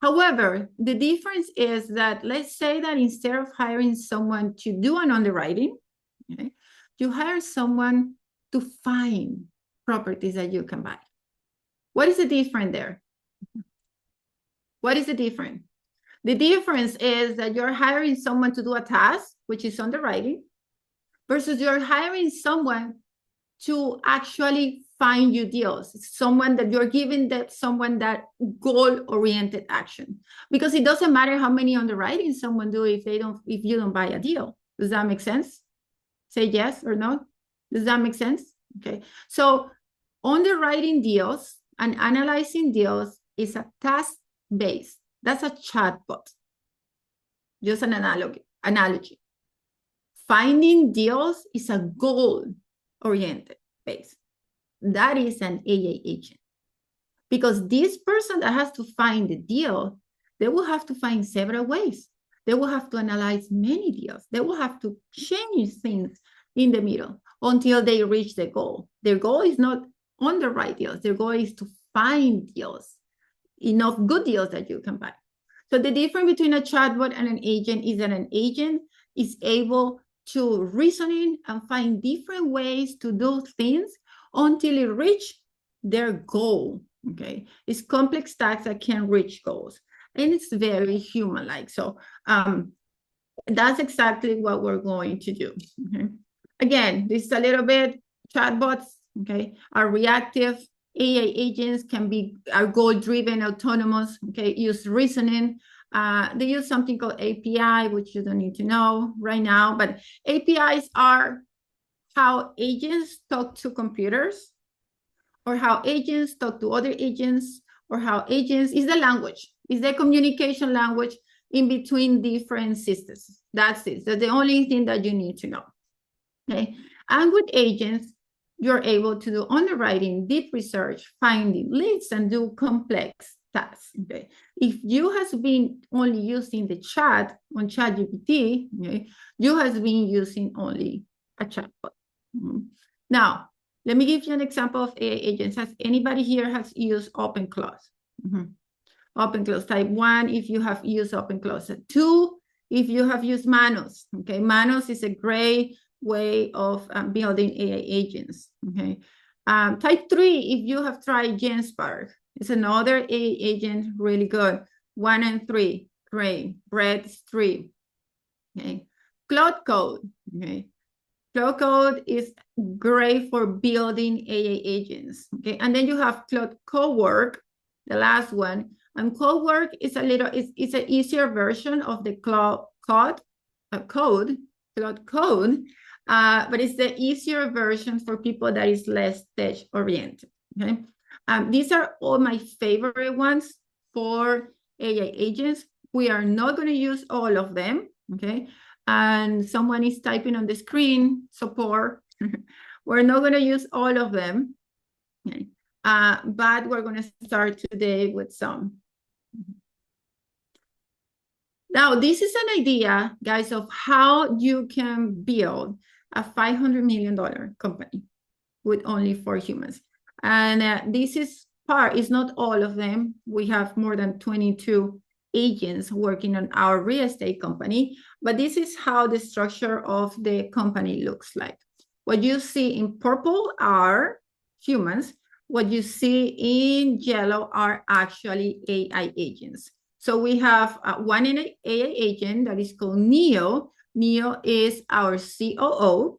However, the difference is that, let's say that instead of hiring someone to do an underwriting, okay, you hire someone to find properties that you can buy. What is the difference there? What is the difference? The difference is that you're hiring someone to do a task, which is underwriting, versus you're hiring someone to actually find you deals. Someone that you're giving someone that goal-oriented action. Because it doesn't matter how many underwriting someone do if you don't buy a deal. Does that make sense? Say yes or no. Does that make sense? Okay. So underwriting deals and analyzing deals is a task-based. That's a chatbot. Just an analogy. Finding deals is a goal-oriented base. That is an AI agent. Because this person that has to find the deal, they will have to find several ways. They will have to analyze many deals. They will have to change things in the middle until they reach the goal. Their goal is not underwrite deals. Their goal is to find deals, enough good deals that you can buy. So the difference between a chatbot and an agent is that an agent is able to reason and find different ways to do things until it reach their goal, okay? It's complex tasks that can reach goals, and it's very human-like. So that's exactly what we're going to do, okay? Again, this is a little bit, chatbots, okay, are reactive. AI agents are goal-driven, autonomous, okay, use reasoning. They use something called API, which you don't need to know right now, but APIs are how agents talk to computers, or how agents talk to other agents, or how agents is the language, is the communication language in between different systems. That's it. That's the only thing that you need to know. Okay. And with agents, you're able to do underwriting, deep research, finding leads, and do complex tasks. Okay. If you has been only using the chat on ChatGPT, okay, you has been using only a chatbot. Mm-hmm. Now, let me give you an example of AI agents. Has anybody here has used OpenClaw? Mm-hmm. OpenClaw type 1, if you have used OpenClaw. 2, if you have used Manos. Okay, Manos is a great way of building AI agents. Okay, type 3, if you have tried GenSpark, it's another AI agent, really good. 1 and 3, great. Bread 3. Okay, Cloud Code. Okay. Cloud Code is great for building AI agents, okay? And then you have Cloud Cowork, the last one. And Cowork is it's an easier version of the Cloud Code, but it's the easier version for people that is less tech-oriented, okay? These are all my favorite ones for AI agents. We are not going to use all of them, okay? and someone is typing on the screen, support. We're not going to use all of them, okay? But we're going to start today with some. Now, this is an idea, guys, of how you can build a $500 million company with only 4 humans. And this is part, it's not all of them. We have more than 22 agents working on our real estate company, but this is how the structure of the company looks like. What you see in purple are humans. What you see in yellow are actually AI agents. So we have one AI agent that is called Neo. Neo is our COO.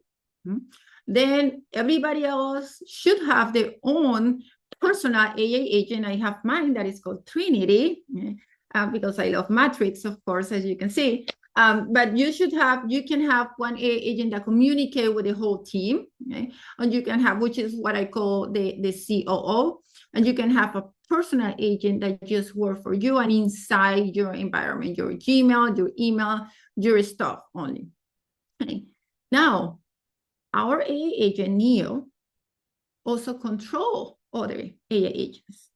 Then everybody else should have their own personal AI agent. I have mine that is called Trinity, because I love Matrix, of course, as you can see. But you can have one AI agent that communicates with the whole team. Okay? And you can have, which is what I call the COO. And you can have a personal agent that just works for you and inside your environment, your Gmail, your email, your stuff only. Okay. Now, our AI agent, Neo, also control other AI agents.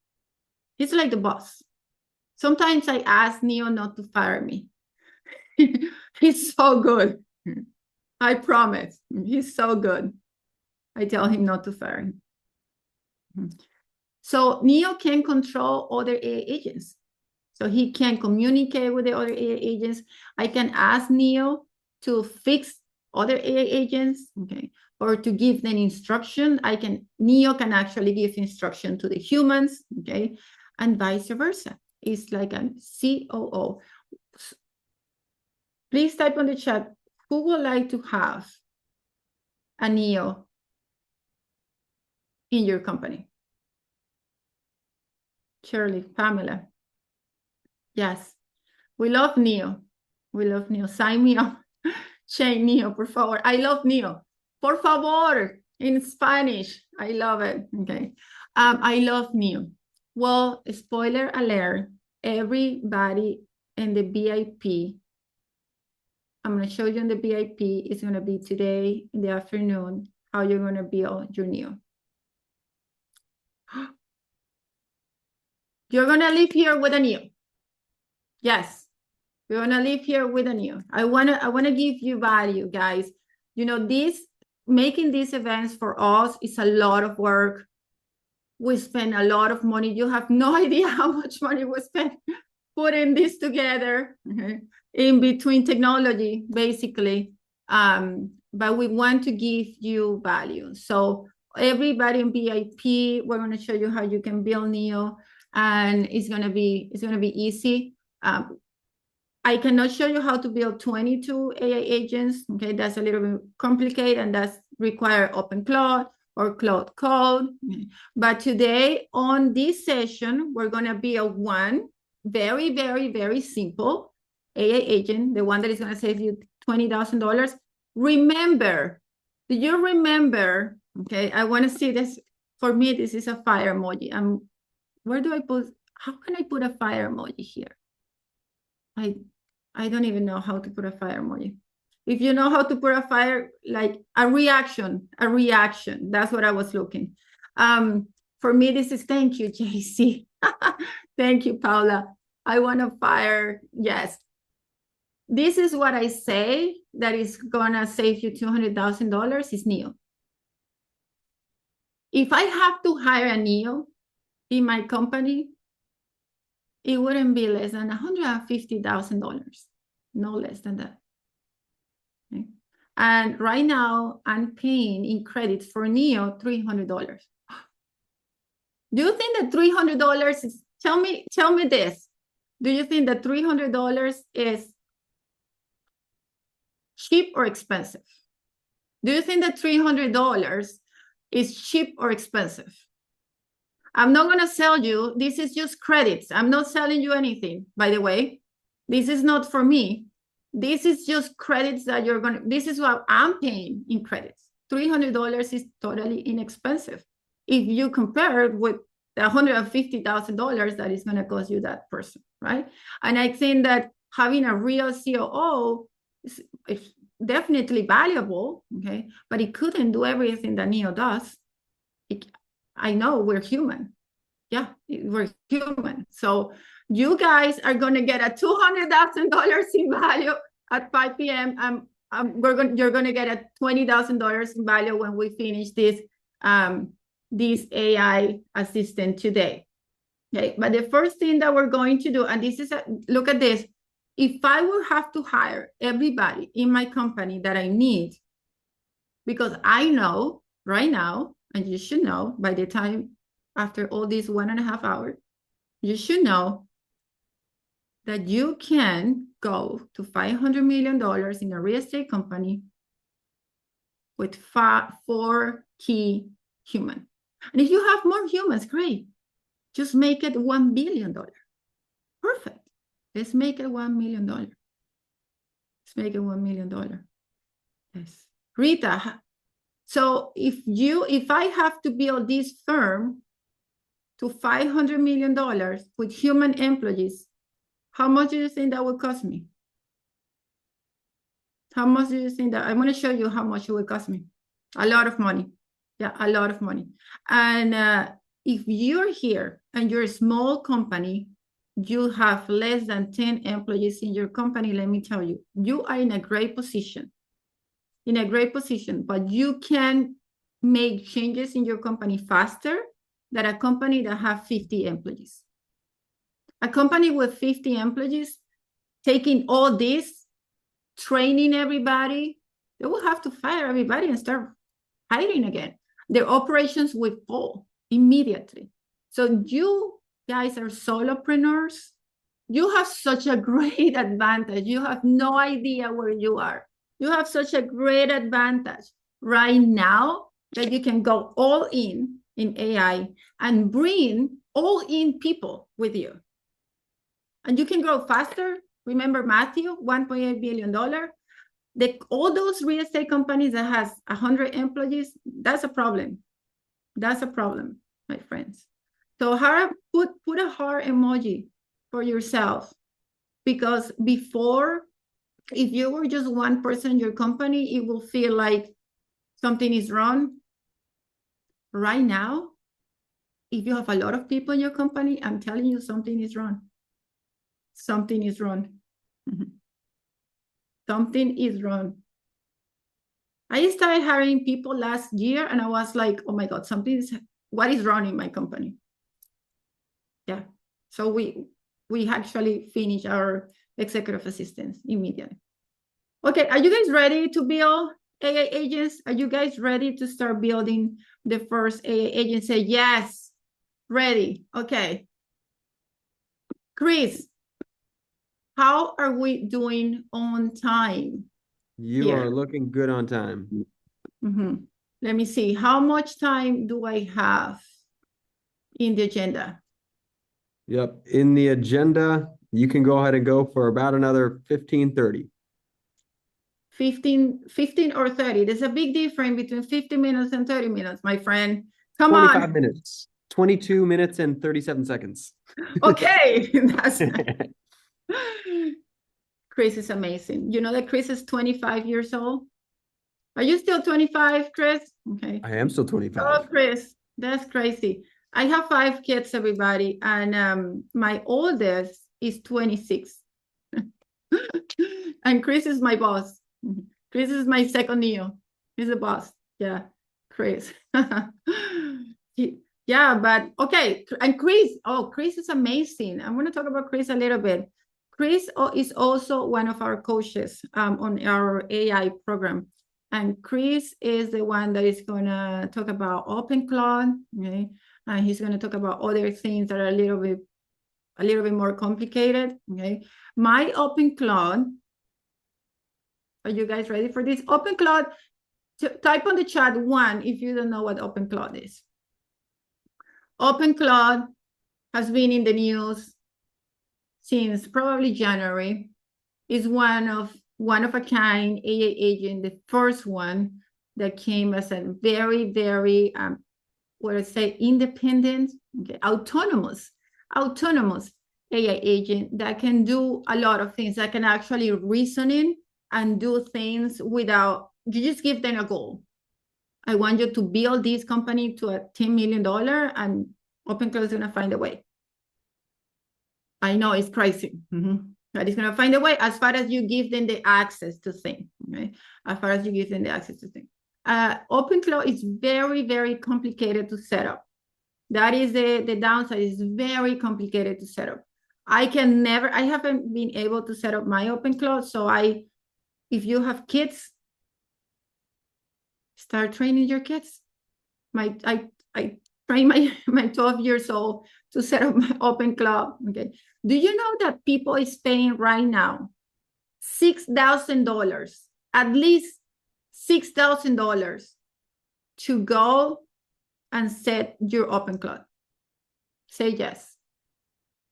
He's like the boss. Sometimes I ask Neo not to fire me. He's so good. I promise. He's so good. I tell him not to fire him. So Neo can control other AI agents. So he can communicate with the other AI agents. I can ask Neo to fix other AI agents, okay, or to give them instruction. Neo can actually give instruction to the humans, okay, and vice versa. It's like a COO. Please type on the chat, who would like to have a Neo in your company? Shirley, Pamela. Yes, we love Neo. We love Neo. Sign me up. Shane, Neo, por favor. I love Neo. Por favor, in Spanish. I love it. Okay. I love Neo. Well, spoiler alert, everybody in the VIP, I'm going to show you in the VIP, it's going to be today in the afternoon, how you're going to build your Neo. You're going to live here with a Neo. Yes. We're going to live here with a Neo. I want to give you value, guys. You know, making these events for us is a lot of work. We spend a lot of money. You have no idea how much money we spend putting this together, okay, in between technology, basically. But we want to give you value. So everybody in VIP, we're going to show you how you can build Neo, and it's going to be easy. I cannot show you how to build 22 AI agents. Okay, that's a little bit complicated, and that's require OpenCloud or Cloud Code. But today on this session, we're going to build one very, very, very simple AI agent, the one that is going to save you $20,000. Remember, do you remember? Okay, I want to see this. For me, this is a fire emoji. Where do I put? How can I put a fire emoji here? I don't even know how to put a fire emoji. If you know how to put a fire, like a reaction, that's what I was looking. For me, this is thank you, JC. Thank you, Paula. I want to fire, yes. This is what I say that is gonna save you $200,000 is Neo. If I have to hire a Neo in my company, it wouldn't be less than $150,000, no less than that. Okay. And right now, I'm paying in credits for Neo $300. Do you think that $300 is? Tell me this. Do you think that $300 is cheap or expensive? Do you think that $300 is cheap or expensive? I'm not going to sell you. This is just credits. I'm not selling you anything, by the way. This is not for me. This is just credits that you're going to, this is what I'm paying in credits. $300 is totally inexpensive. If you compare it with the $150,000 that is going to cost you that person, right? And I think that having a real COO it's definitely valuable, okay? But it couldn't do everything that Neo does. I know we're human. Yeah, we're human. So you guys are going to get a $200,000 in value at 5 p.m. You're going to get a $20,000 in value when we finish this AI assistant today. Okay, but the first thing that we're going to do, and this is look at this. If I will have to hire everybody in my company that I need, because I know right now, and you should know by the time after all these 1.5 hours, you should know that you can go to $500 million in a real estate company with 4 key humans. And if you have more humans, great. Just make it $1 billion. Perfect. Let's make it $1 million. Let's make it $1 million. Yes. Rita, so if I have to build this firm to $500 million with human employees, how much do you think that would cost me? How much do you think that? I'm going to show you how much it would cost me. A lot of money. Yeah, a lot of money. And if you're here and you're a small company, you have less than 10 employees in your company, let me tell you, you are in a great position. But you can make changes in your company faster than a company that have 50 employees. A company with 50 employees, taking all this, training everybody, they will have to fire everybody and start hiring again. Their operations will fall immediately. So you guys are solopreneurs. You have such a great advantage. You have no idea where you are. You have such a great advantage right now that you can go all in AI and bring all in people with you. And you can grow faster. Remember Matthew, $1.8 billion. All those real estate companies that has 100 employees, that's a problem. That's a problem, my friends. So put a heart emoji for yourself, because before, if you were just one person in your company, it will feel like something is wrong. Right now, if you have a lot of people in your company, I'm telling you something is wrong. Something is wrong. Something is wrong. I started hiring people last year and I was like, oh my God, what is wrong in my company? Yeah. So we actually finished our executive assistants immediately. Okay, are you guys ready to build AI agents? Are you guys ready to start building the first AI agent? Say yes, ready. Okay. Chris, how are we doing on time? You are looking good on time. Let me see. How much time do I have in the agenda? Yep. In the agenda, you can go ahead and go for about another 15-30. 15 or 30. There's a big difference between 50 minutes and 30 minutes, my friend. Come 25 on. minutes. 22 minutes and 37 seconds. Okay. That's Chris is amazing. You know that Chris is 25 years old? Are you still 25, Chris? Okay. I am still 25. Oh, Chris, that's crazy. I have 5 kids, everybody, and my oldest is 26. And Chris is my boss. Chris is my second Neo. He's the boss. Yeah, Chris. Yeah, but okay. And Chris, Chris is amazing. I'm going to talk about Chris a little bit. Chris is also one of our coaches on our AI program. And Chris is the one that is going to talk about OpenCloud, okay? And he's going to talk about other things that are a little bit more complicated, okay? My OpenCloud, are you guys ready for this? OpenCloud, type on the chat 1 if you don't know what OpenCloud is. OpenCloud has been in the news since probably January. It's one of a kind AI agent, the first one that came as a very, very, independent, okay, autonomous AI agent that can do a lot of things, that can actually reasoning and do things without, you just give them a goal. I want you to build this company to a $10 million, and OpenCloud is going to find a way. I know it's crazy, but it's going to find a way as far as you give them the access to things. Okay? As far as you give them the access to things. OpenCloud is very, very complicated to set up. That is the downside. It's very complicated to set up. I haven't been able to set up my OpenCloud. So if you have kids, start training your kids. I train my 12 years old to set up my OpenCloud. Okay. Do you know that people is paying right now $6,000, at least $6,000 to go and set your OpenCloud? Say yes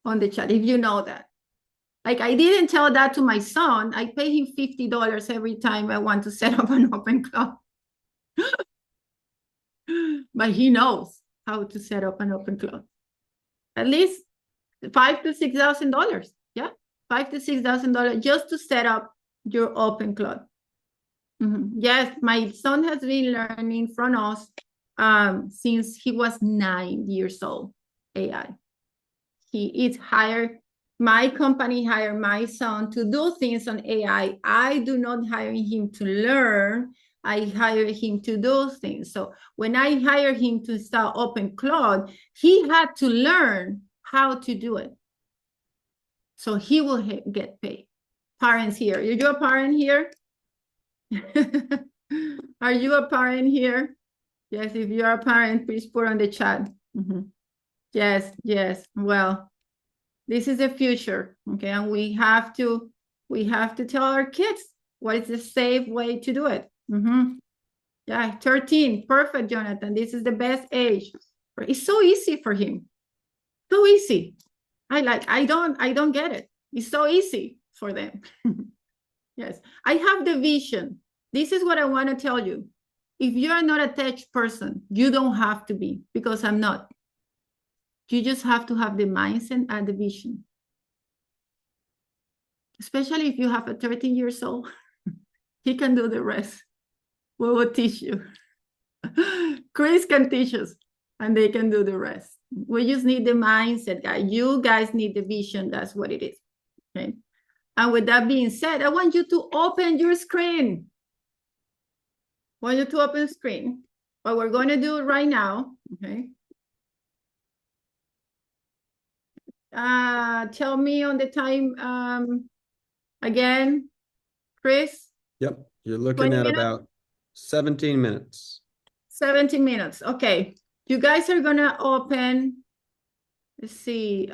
on the chat if you know that. Like, I didn't tell that to my son. I pay him $50 every time I want to set up an OpenCloud. But he knows how to set up an OpenCloud. At least $5,000 to $6,000. Yeah, $5,000 to $6,000 just to set up your OpenCloud. Yes, my son has been learning from us since he was 9 years old, AI. He is hired. My company hired my son to do things on AI. I do not hire him to learn. I hire him to do things. So when I hired him to start OpenCloud, he had to learn how to do it. So he will get paid. Parents here. Are you a parent here? Are you a parent here? Yes, if you are a parent, please put on the chat. Yes, yes. Well, this is the future, okay? And we have to tell our kids what is the safe way to do it. Yeah, 13, perfect, Jonathan. This is the best age. It's so easy for him. So easy. I don't get it. It's so easy for them. Yes, I have the vision. This is what I want to tell you. If you are not a tech person, you don't have to be, because I'm not. You just have to have the mindset and the vision. Especially if you have a 13 years old, he can do the rest. We will teach you. Chris can teach us, and they can do the rest. We just need the mindset, guys. You guys need the vision. That's what it is. Okay. And with that being said, I want you to open your screen. I want you to open screen. What we're going to do right now, okay? Tell me on the time again, Chris. Yep, you're looking at about 17 minutes. 17 minutes. Okay. You guys are going to open. Let's see.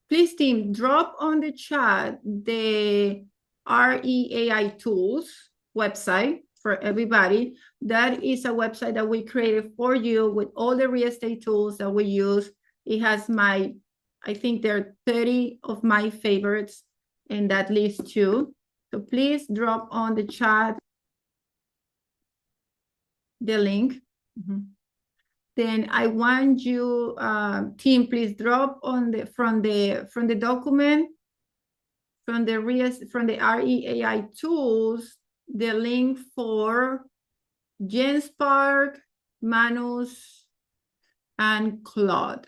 Please, team, drop on the chat the REAI Tools website for everybody. That is a website that we created for you with all the real estate tools that we use. It has I think there are 30 of my favorites in that list too. So please drop on the chat the link. Then I want you, team, please drop on from the document, from the REAI tools, the link for GenSpark, Manus, and Claude.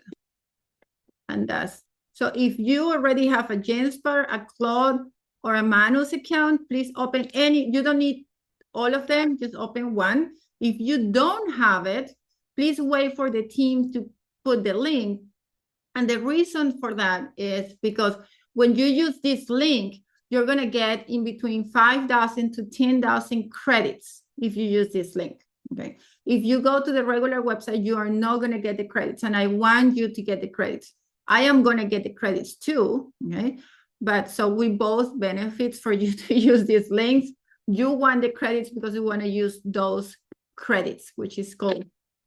And that's so. If you already have a GenSpark, a Claude, or a Manus account, please open any. You don't need all of them. Just open one. If you don't have it, please wait for the team to put the link. And the reason for that is because when you use this link, you're going to get in between 5,000 to 10,000 credits if you use this link. Okay. If you go to the regular website, you are not going to get the credits. And I want you to get the credits. I am going to get the credits too. Okay. But so we both benefits for you to use these links. You want the credits because you want to use those credits, which is called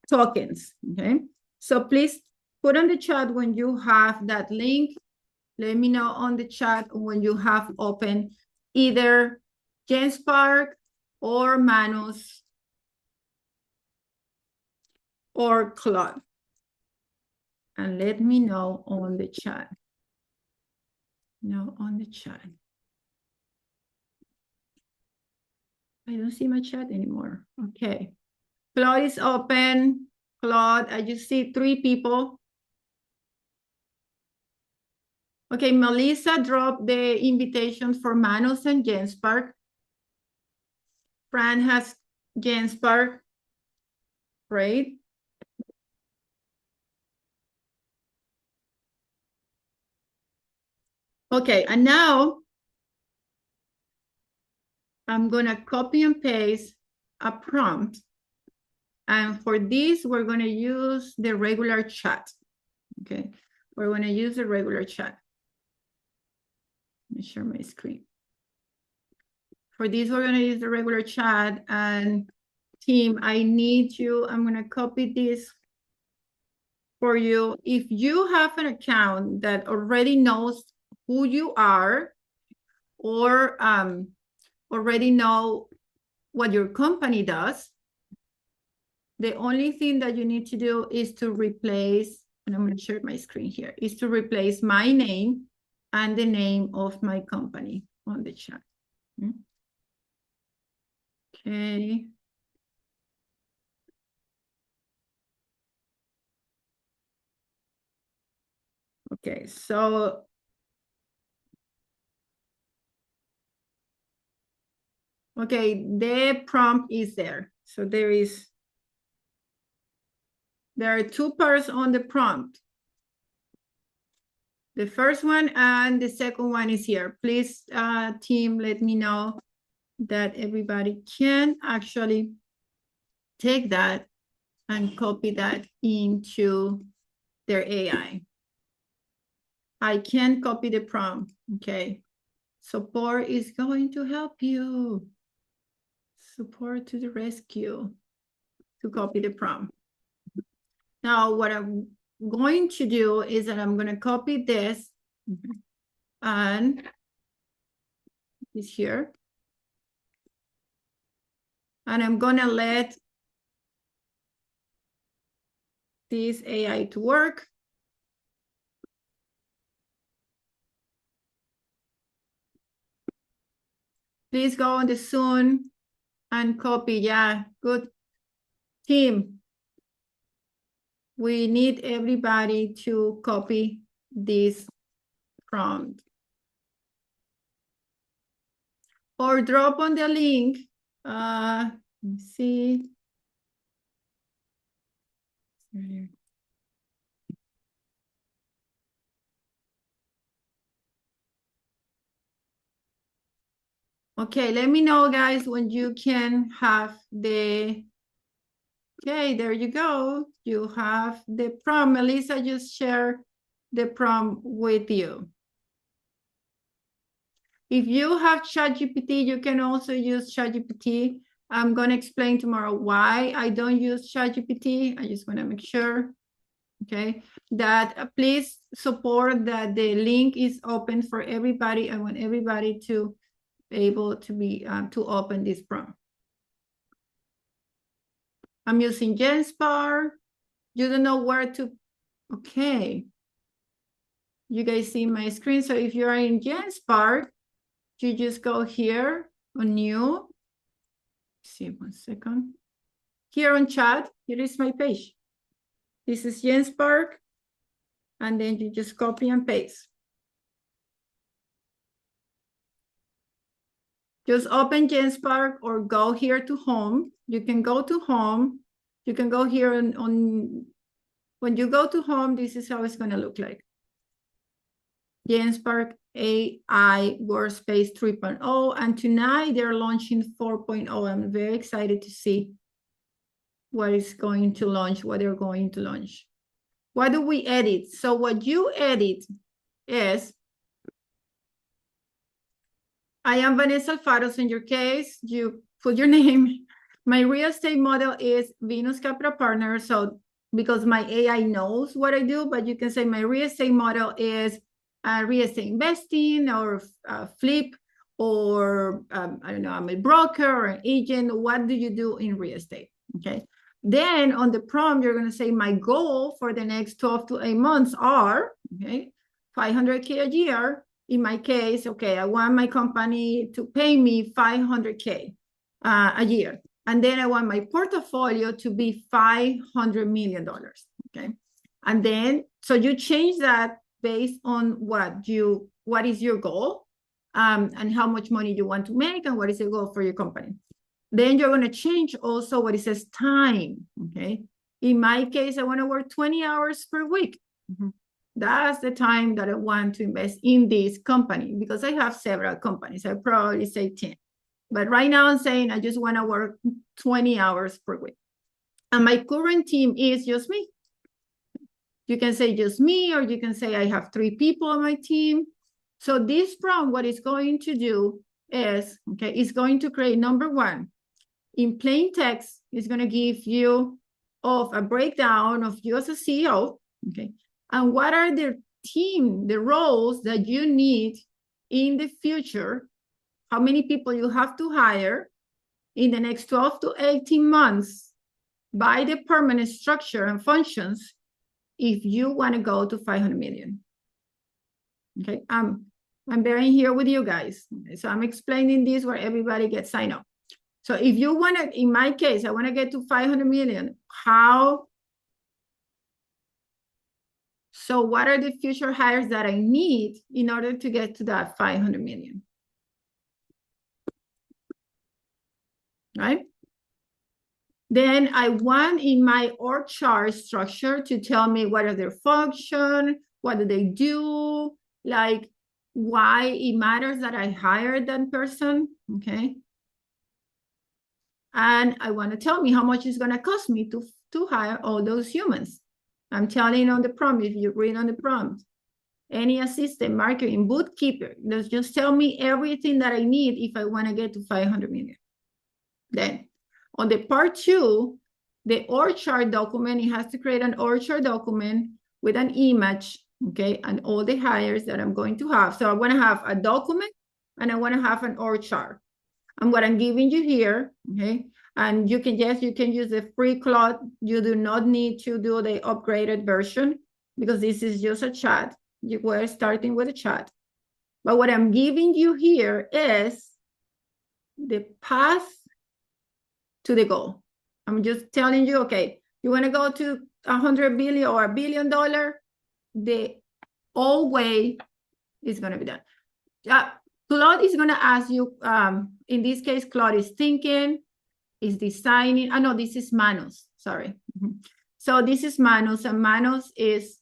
tokens. Okay. So please put on the chat when you have that link. Let me know on the chat when you have opened either GenSpark or Manus or Claude. And let me know on the chat. No, on the chat. I don't see my chat anymore. Okay. Claude is open. Claude, I just see 3 people. Okay, Melissa dropped the invitations for Manos and Jenspark. Fran has Jenspark. Great. Okay, and now I'm gonna copy and paste a prompt. And for this, we're gonna use the regular chat. Okay, we're gonna use the regular chat. Let me share my screen. For this, we're gonna use the regular chat. And team, I need you, I'm gonna copy this for you. If you have an account that already knows who you are, or already know what your company does, the only thing that you need to do is to replace, and I'm going to share my screen here, is to replace my name and the name of my company on the chat. Okay. Okay, so okay, the prompt is there. So there are 2 parts on the prompt. The first one and the second one is here. Please, team, let me know that everybody can actually take that and copy that into their AI. I can copy the prompt, okay? Support is going to help you. Support to the rescue to copy the prompt. Now, what I'm going to do is that I'm going to copy this and it's here. And I'm going to let this AI to work. Please go on the Zoom and copy. Yeah, good. Team, we need everybody to copy this prompt. Or drop on the link. Let me see. Okay, let me know, guys, when you can have the... Okay, there you go. You have the prompt. Melissa just shared the prompt with you. If you have ChatGPT, you can also use ChatGPT. I'm going to explain tomorrow why I don't use ChatGPT. I just want to make sure, okay, that please support that the link is open for everybody. I want everybody to be able to be to open this prompt. I'm using Genspark. You don't know where to, okay. You guys see my screen. So if you are in Genspark, you just go here on new. See, 1 second. Here on chat, here is my page. This is Genspark. And then you just copy and paste. Just open Genspark or go here to home. You can go to home. You can go here on when you go to home, this is how it's going to look like. Genspark AI Workspace 3.0. And tonight they're launching 4.0. I'm very excited to see what is going to launch, what they're going to launch. What do we edit? So what you edit is, I am Vanessa Alfaro. So in your case, you put your name. My real estate model is Venus Capital Partners. So because my AI knows what I do, but you can say my real estate model is real estate investing or flip, or I don't know, I'm a broker or an agent. What do you do in real estate? Okay. Then on the prompt, you're going to say my goal for the next 12 to 8 months are, okay, 500K a year. In my case, okay, I want my company to pay me 500K. a year. And then I want my portfolio to be $500 million, okay? And then, so you change that based on what is your goal, and how much money you want to make, and what is the goal for your company. Then you're gonna change also what it says time, okay? In my case, I wanna work 20 hours per week. That's the time that I want to invest in this company, because I have several companies. I probably say 10. But right now I'm saying I just want to work 20 hours per week. And my current team is just me. You can say just me, or you can say I have 3 people on my team. So this prompt, what it's going to do is, okay, it's going to create, number one, in plain text, it's going to give you a breakdown of you as a CEO, okay, and what are the roles that you need in the future, how many people you have to hire in the next 12 to 18 months by the permanent structure and functions if you want to go to 500 million. Okay, I'm bearing here with you guys. So I'm explaining this where everybody gets signed up. So if you want to, in my case, I want to get to 500 million, how? So what are the future hires that I need in order to get to that 500 million? Right? Then I want in my org chart structure to tell me what are their function, what do they do, like why it matters that I hired that person, okay? And I want to tell me how much it's going to cost me to hire all those humans. I'm telling on the prompt, if you read on the prompt, any assistant, marketing, bookkeeper, just tell me everything that I need if I want to get to 500 million. Then on the part 2, the org chart document, it has to create an org chart document with an image, okay, and all the hires that I'm going to have. So I want to have a document and I want to have an org chart. And what I'm giving you here, okay, and you can use the free Claude. You do not need to do the upgraded version because this is just a chat. We're starting with a chat. But what I'm giving you here is the path to the goal. I'm just telling you, okay, you want to go to 100 billion or $1 billion, the old way is going to be done. Claude is going to ask you, in this case, Claude is thinking, is designing. No, this is Manos, sorry. So this is Manos, and Manos is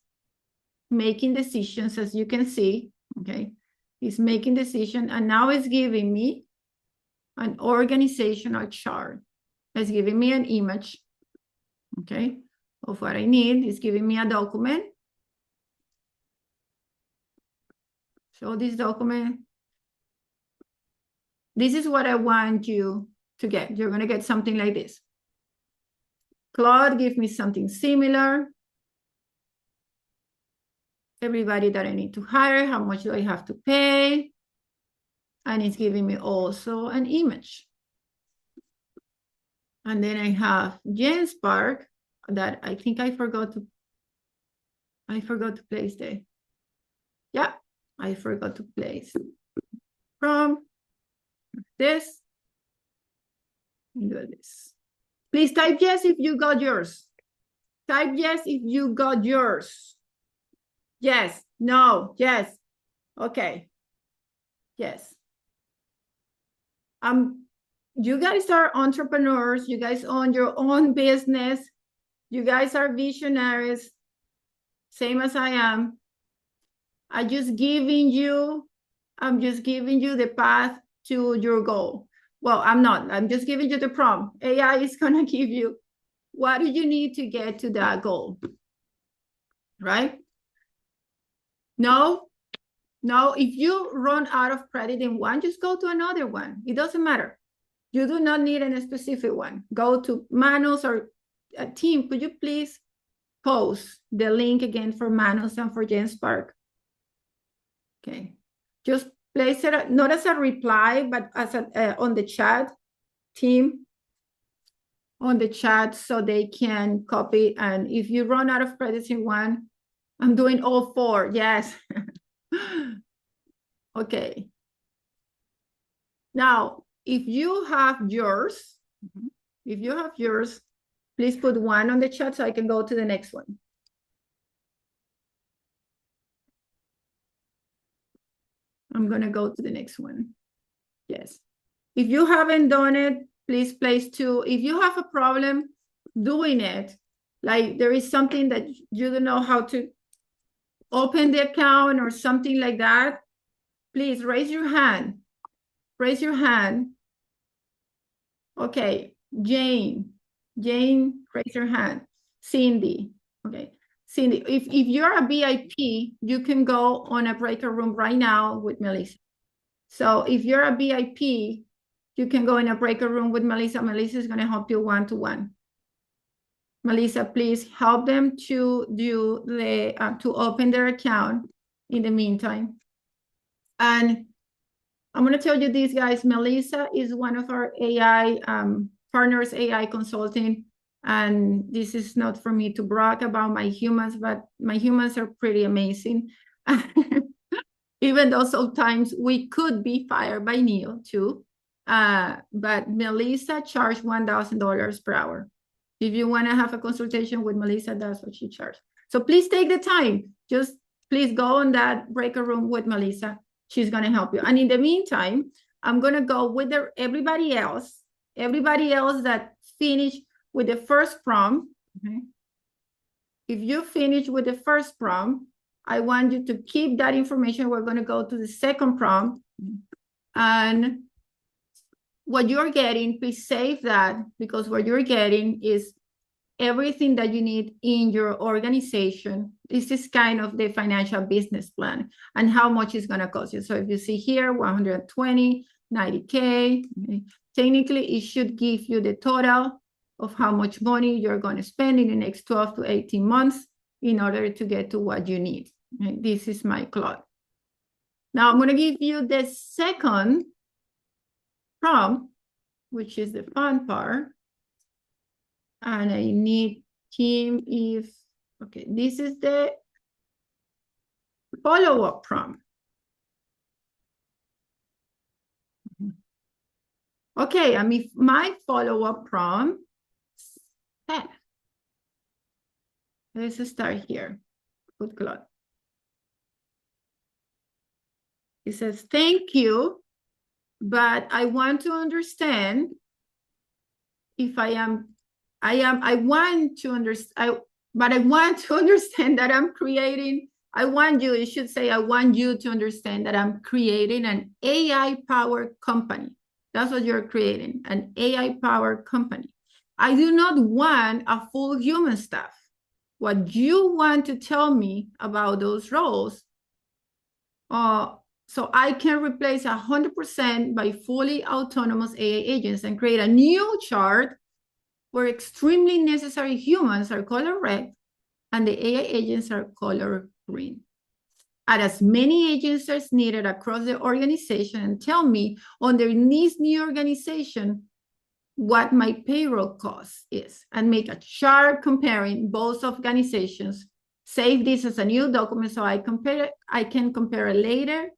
making decisions, as you can see, okay? He's making decisions, and now it's giving me an organizational chart. It's giving me an image, okay, of what I need. It's giving me a document. So this document, this is what I want you to get. You're going to get something like this. Claude, give me something similar. Everybody that I need to hire, how much do I have to pay? And it's giving me also an image. And then I have GenSpark that I think I forgot to place there. Yeah, I forgot to place from this. Do this. Please type yes if you got yours. Type yes if you got yours. Yes, no, yes. Okay. Yes. You guys are entrepreneurs. You guys own your own business. You guys are visionaries, same as I am. I'm just giving you the path to your goal. Well, I'm not. I'm just giving you the prompt. AI is going to give you what do you need to get to that goal, right? No, if you run out of credit in one, just go to another one. It doesn't matter. You do not need a specific one. Go to Manos or a team. Could you please post the link again for Manos and for GenSpark? Okay. Just place it not as a reply, but as on the chat, team, on the chat, so they can copy. And if you run out of credits in one, I'm doing all 4. Yes. Okay. Now, if you have yours, please put 1 on the chat so I can go to the next one. I'm going to go to the next one. Yes. If you haven't done it, please place 2. If you have a problem doing it, like there is something that you don't know how to open the account or something like that, please raise your hand. Raise your hand. Okay, Jane, raise your hand. Cindy, okay. Cindy, if you're a VIP, you can go on a breakout room right now with Melissa. So if you're a VIP, you can go in a breakout room with Melissa. Melissa is going to help you one-to-one. Melissa, please help them to do the to open their account in the meantime. And I'm going to tell you this, guys. Melissa is one of our AI partners, AI consulting. And this is not for me to brag about my humans, but my humans are pretty amazing. Even though sometimes we could be fired by Neil too. But Melissa charged $1,000 per hour. If you want to have a consultation with Melissa, that's what she charged. So please take the time. Just please go on that breakout room with Melissa. She's going to help you. And in the meantime, I'm going to go with everybody else that finished with the first prompt. Okay? If you finish with the first prompt, I want you to keep that information. We're going to go to the second prompt. And what you're getting, please save that, because what you're getting is everything that you need in your organization. This is kind of the financial business plan and how much it's going to cost you. So if you see here, 120, 90K, okay, technically it should give you the total of how much money you're going to spend in the next 12 to 18 months in order to get to what you need. Okay, this is my clock. Now I'm going to give you the second prompt, which is the fun part. And I need team if, okay, this is the follow-up prompt. Okay, I mean, my follow-up prompt, let's start here. Good luck. It says, thank you, but I want to understand if I want to understand that I'm creating, it should say, I want you to understand that I'm creating an AI-powered company. That's what you're creating, an AI-powered company. I do not want a full human staff. What you want to tell me about those roles, so I can replace 100% by fully autonomous AI agents and create a new chart where extremely necessary humans are color red and the AI agents are color green. Add as many agents as needed across the organization and tell me under this new organization what my payroll cost is, and make a chart comparing both organizations. Save this as a new document so I can compare it later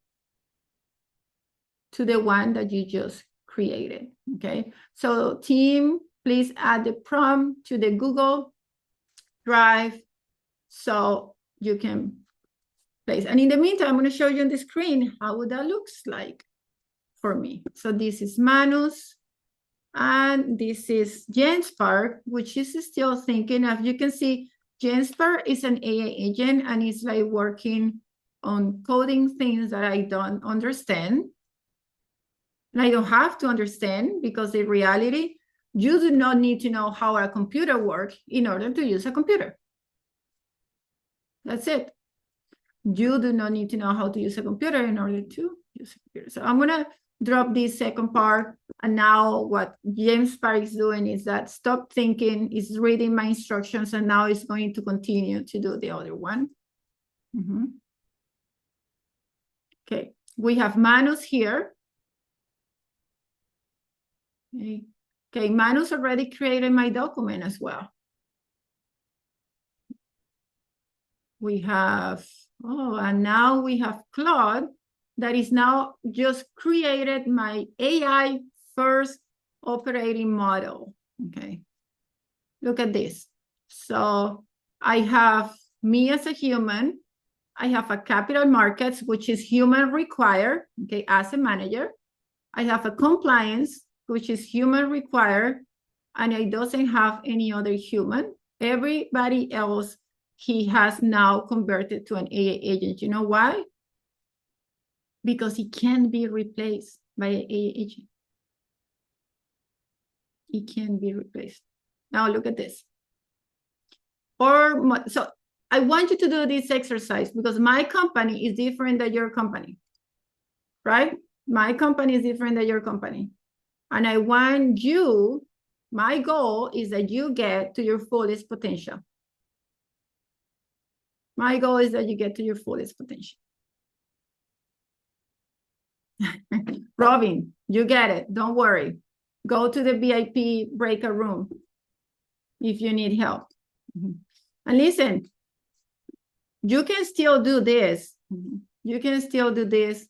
to the one that you just created. Okay, so team, please add the prompt to the Google Drive so you can place. And in the meantime, I'm going to show you on the screen how that looks like for me. So this is Manus, and this is Jenspark, which is still thinking of. You can see Jenspark is an AI agent, and it's like working on coding things that I don't understand. And I don't have to understand, because in reality, you do not need to know how a computer works in order to use a computer. That's it. You do not need to know how to use a computer in order to use a computer. So I'm going to drop this second part. And now what James Park is doing is that stop thinking, is reading my instructions, and now it's going to continue to do the other one. Okay, we have Manus here. Okay, Manus already created my document as well. We have, and now we have Claude that is now just created my AI first operating model, okay? Look at this. So I have me as a human. I have a capital markets, which is human required, okay, as a manager. I have a compliance, which is human required, and it doesn't have any other human. Everybody else, he has now converted to an AI agent. You know why? Because he can't be replaced by an AI agent. He can be replaced. Now look at this. So I want you to do this exercise because my company is different than your company, right? My company is different than your company. And I want you, my goal is that you get to your fullest potential. My goal is that you get to your fullest potential. Robin, you get it. Don't worry. Go to the VIP breakout room if you need help. And listen, you can still do this. You can still do this.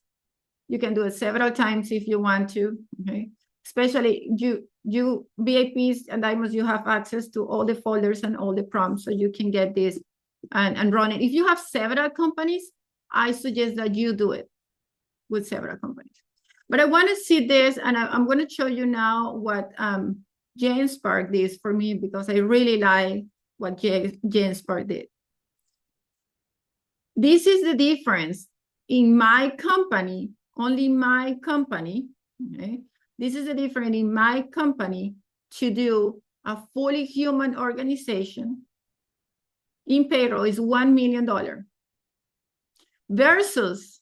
You can do it several times if you want to, okay? Especially you VIPs and diamonds, you have access to all the folders and all the prompts, so you can get this and run it. If you have several companies, I suggest that you do it with several companies. But I want to see this, and I'm going to show you now what Jane Spark did for me, because I really like what Jane Spark did. This is the difference in my company, only my company, okay? This is the difference in my company to do a fully human organization in payroll is $1 million versus,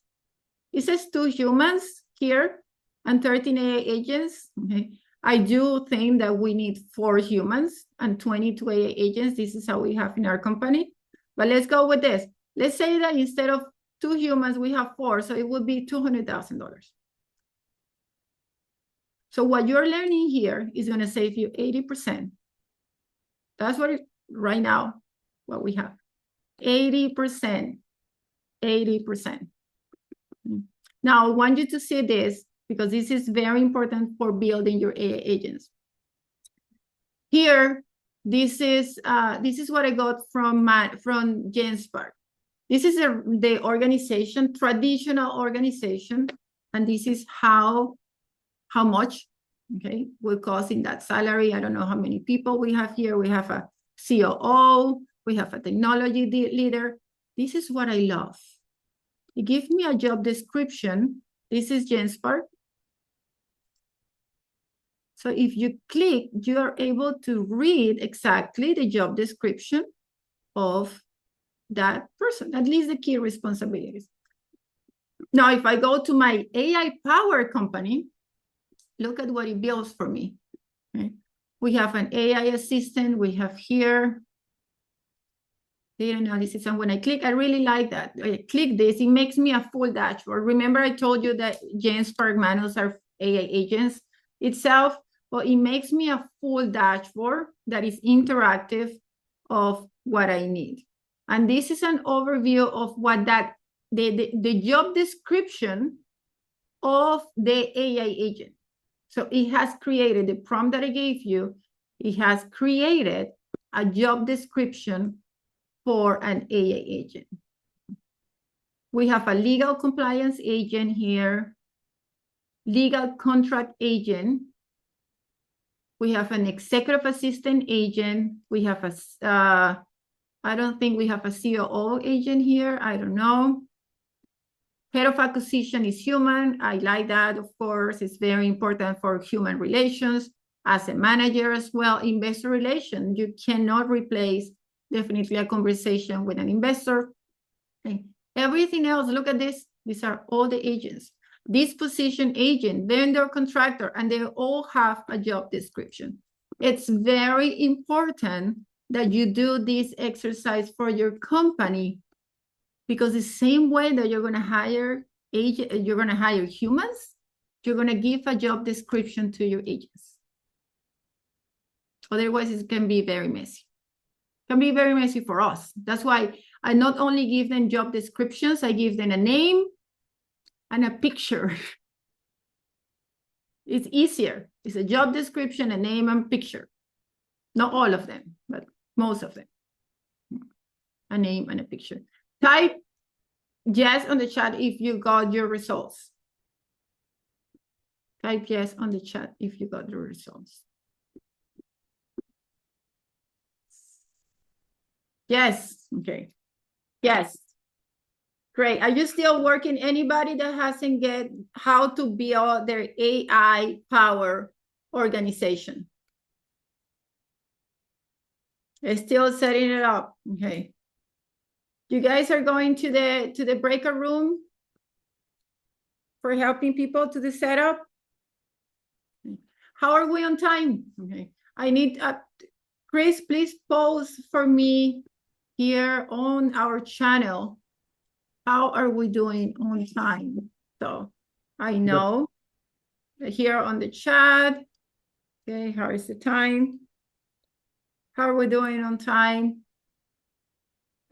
it says 2 humans here and 13 AI agents, okay? I do think that we need 4 humans and 22 AI agents. This is how we have in our company. But let's go with this. Let's say that instead of 2 humans, we have 4, so it would be $200,000. So what you're learning here is going to save you 80%. That's what right now, what we have. 80%. 80%. Now, I want you to see this because this is very important for building your AI agents. Here, this is what I got from Jane Spark. This is the organization, traditional organization, and this is how much, okay, will cost in that salary. I don't know how many people we have here. We have a COO, we have a technology leader. This is what I love. It gives me a job description. This is Jane Spark. So if you click, you are able to read exactly the job description of that person, at least the key responsibilities. Now, if I go to my AI power company, look at what it builds for me. Okay? We have an AI assistant. We have here data analysis. And when I click, I really like that. I click this, it makes me a full dashboard. Remember, I told you that Jane Spark manuals are AI agents itself. Well, it makes me a full dashboard that is interactive of what I need. And this is an overview of what the job description of the AI agent. So it has created the prompt that I gave you. It has created a job description for an AI agent. We have a legal compliance agent here, legal contract agent. We have an executive assistant agent. We have a, I don't think we have a COO agent here. I don't know. Head of acquisition is human. I like that, of course. It's very important for human relations. Asset manager as well. Investor relations. You cannot replace definitely a conversation with an investor. Okay. Everything else, look at this. These are all the agents. Disposition agent, vendor contractor, and they all have a job description. It's very important that you do this exercise for your company, because the same way that you're going to hire you're going to hire humans, you're going to give a job description to your agents. Otherwise, it can be very messy. It can be very messy for us. That's why I not only give them job descriptions, I give them a name and a picture. It's easier. It's a job description, a name and picture. Not all of them, but most of them. A name and a picture. Type yes on the chat if you got your results. Type yes on the chat if you got your results. Yes, okay. Yes. Great. Are you still working? Anybody that hasn't get how to build their AI power organization? They're still setting it up. Okay. You guys are going to the breakout room for helping people to the setup. How are we on time? Okay. I need Chris, please post for me here on our channel. How are we doing on time? So I know here on the chat. Okay, how is the time? How are we doing on time?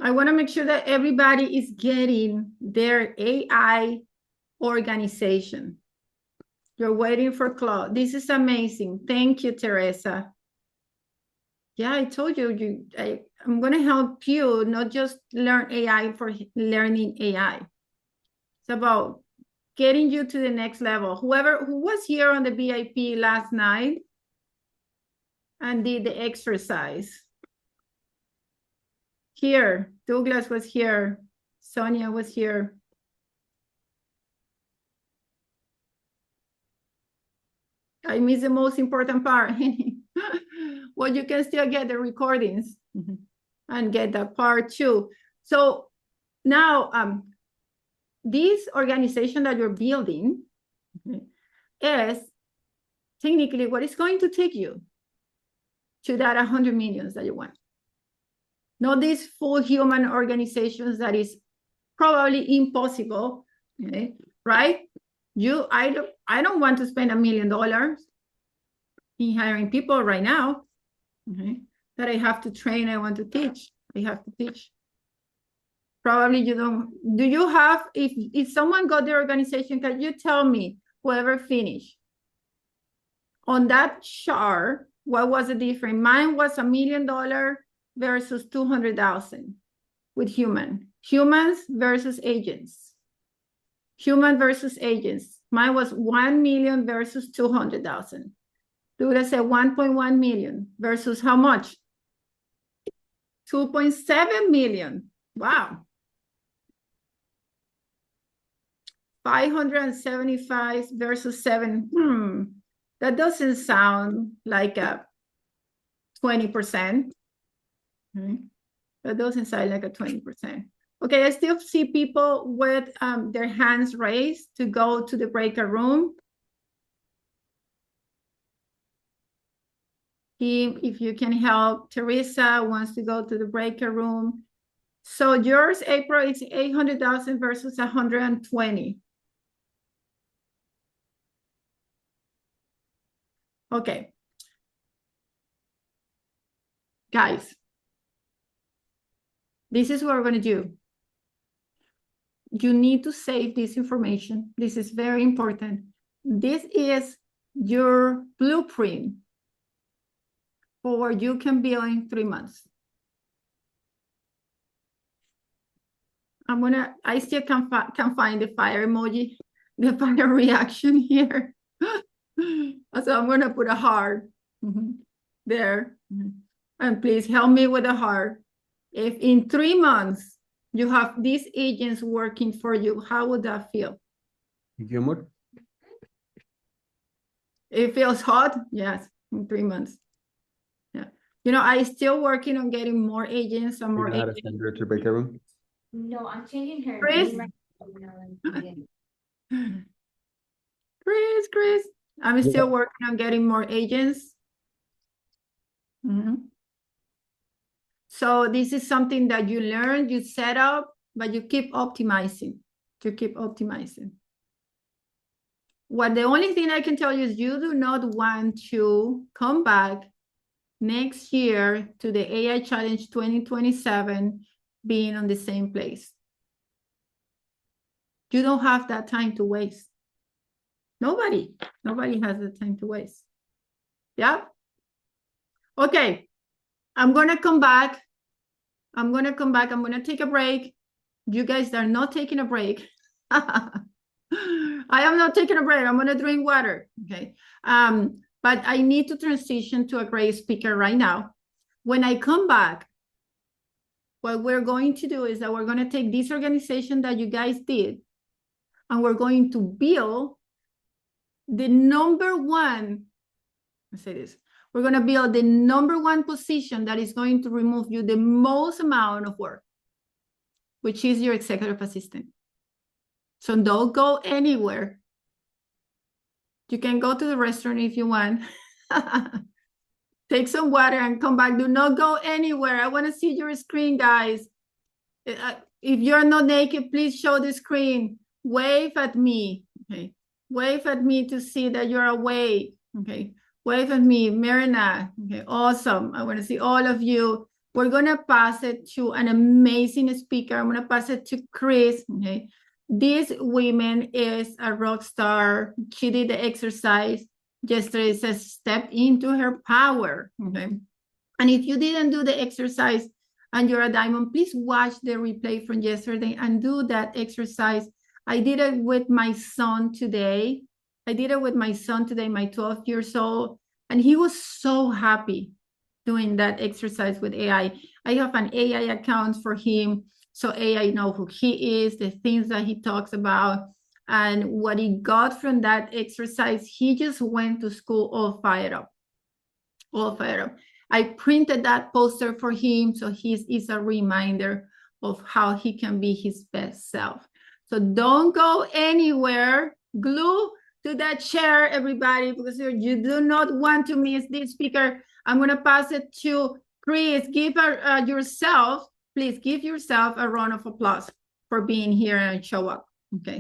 I want to make sure that everybody is getting their AI organization. You're waiting for Claude. This is amazing. Thank you, Teresa. Yeah, I told you, I'm going to help you not just learn AI for learning AI. It's about getting you to the next level. Who was here on the VIP last night and did the exercise. Here, Douglas was here. Sonia was here. I missed the most important part. Well, you can still get the recordings and get that part too. So now, this organization that you're building is technically what is going to take you to that 100 millions that you want. Not these full human organizations that is probably impossible, okay? Right? I don't want to spend $1 million in hiring people right now, okay? That I have to train, I want to teach. I have to teach. Probably you don't. Do you have, if someone got the organization, can you tell me, whoever finished, on that chart, what was the difference? Mine was $1 million versus 200,000 with humans versus agents. Human versus agents. Mine was 1 million versus 200,000. Douglas said 1.1 million versus how much? 2.7 million. Wow. 575 versus 7. That doesn't sound like a 20%. That doesn't sound like a 20%. Okay, I still see people with their hands raised to go to the breakout room. If you can help, Teresa wants to go to the breakout room. So yours, April, it's 800,000 versus 120. Okay. Guys, this is what we're going to do. You need to save this information. This is very important. This is your blueprint for what you can build in 3 months. I still can't find the fire emoji, the fire reaction here. So I'm gonna put a heart there. And please help me with a heart. If in 3 months you have these agents working for you, how would that feel? Humor. It feels hot? Yes, in 3 months. Yeah. You know, I still working on getting more agents and more agents. To send her to breakout room? No, I'm changing her Chris? name. Chris, I'm still working on getting more agents. So this is something that you learn, you set up, but you keep optimizing. You keep optimizing. What the only thing I can tell you is you do not want to come back next year to the AI Challenge 2027 being on the same place. You don't have that time to waste. Nobody has the time to waste. Yeah. Okay. I'm going to come back. I'm going to take a break. You guys are not taking a break. I am not taking a break. I'm going to drink water. Okay. But I need to transition to a great speaker right now. When I come back, what we're going to do is that we're going to take this organization that you guys did, and we're going to build the number one, let's say this, we're going to build the number one position that is going to remove you the most amount of work, which is your executive assistant. So don't go anywhere. You can go to the restaurant if you want. Take some water and come back. Do not go anywhere. I want to see your screen, guys. If you're not naked, please show the screen. Wave at me. Okay. Wave at me to see that you're awake. Okay. Wave at me, Marina. Okay. Awesome. I want to see all of you. We're going to pass it to an amazing speaker. I'm going to pass it to Chris. Okay. This woman is a rock star. She did the exercise yesterday. It says step into her power. Okay. And if you didn't do the exercise and you're a diamond, please watch the replay from yesterday and do that exercise. I did it with my son today. My 12 years old, and he was so happy doing that exercise with AI. I have an AI account for him, so AI knows who he is, the things that he talks about, and what he got from that exercise. He just went to school all fired up. I printed that poster for him, so it's a reminder of how he can be his best self. So don't go anywhere. Glue to that chair, everybody, because you do not want to miss this speaker. I'm going to pass it to Chris. Please give yourself a round of applause for being here and show up. Okay.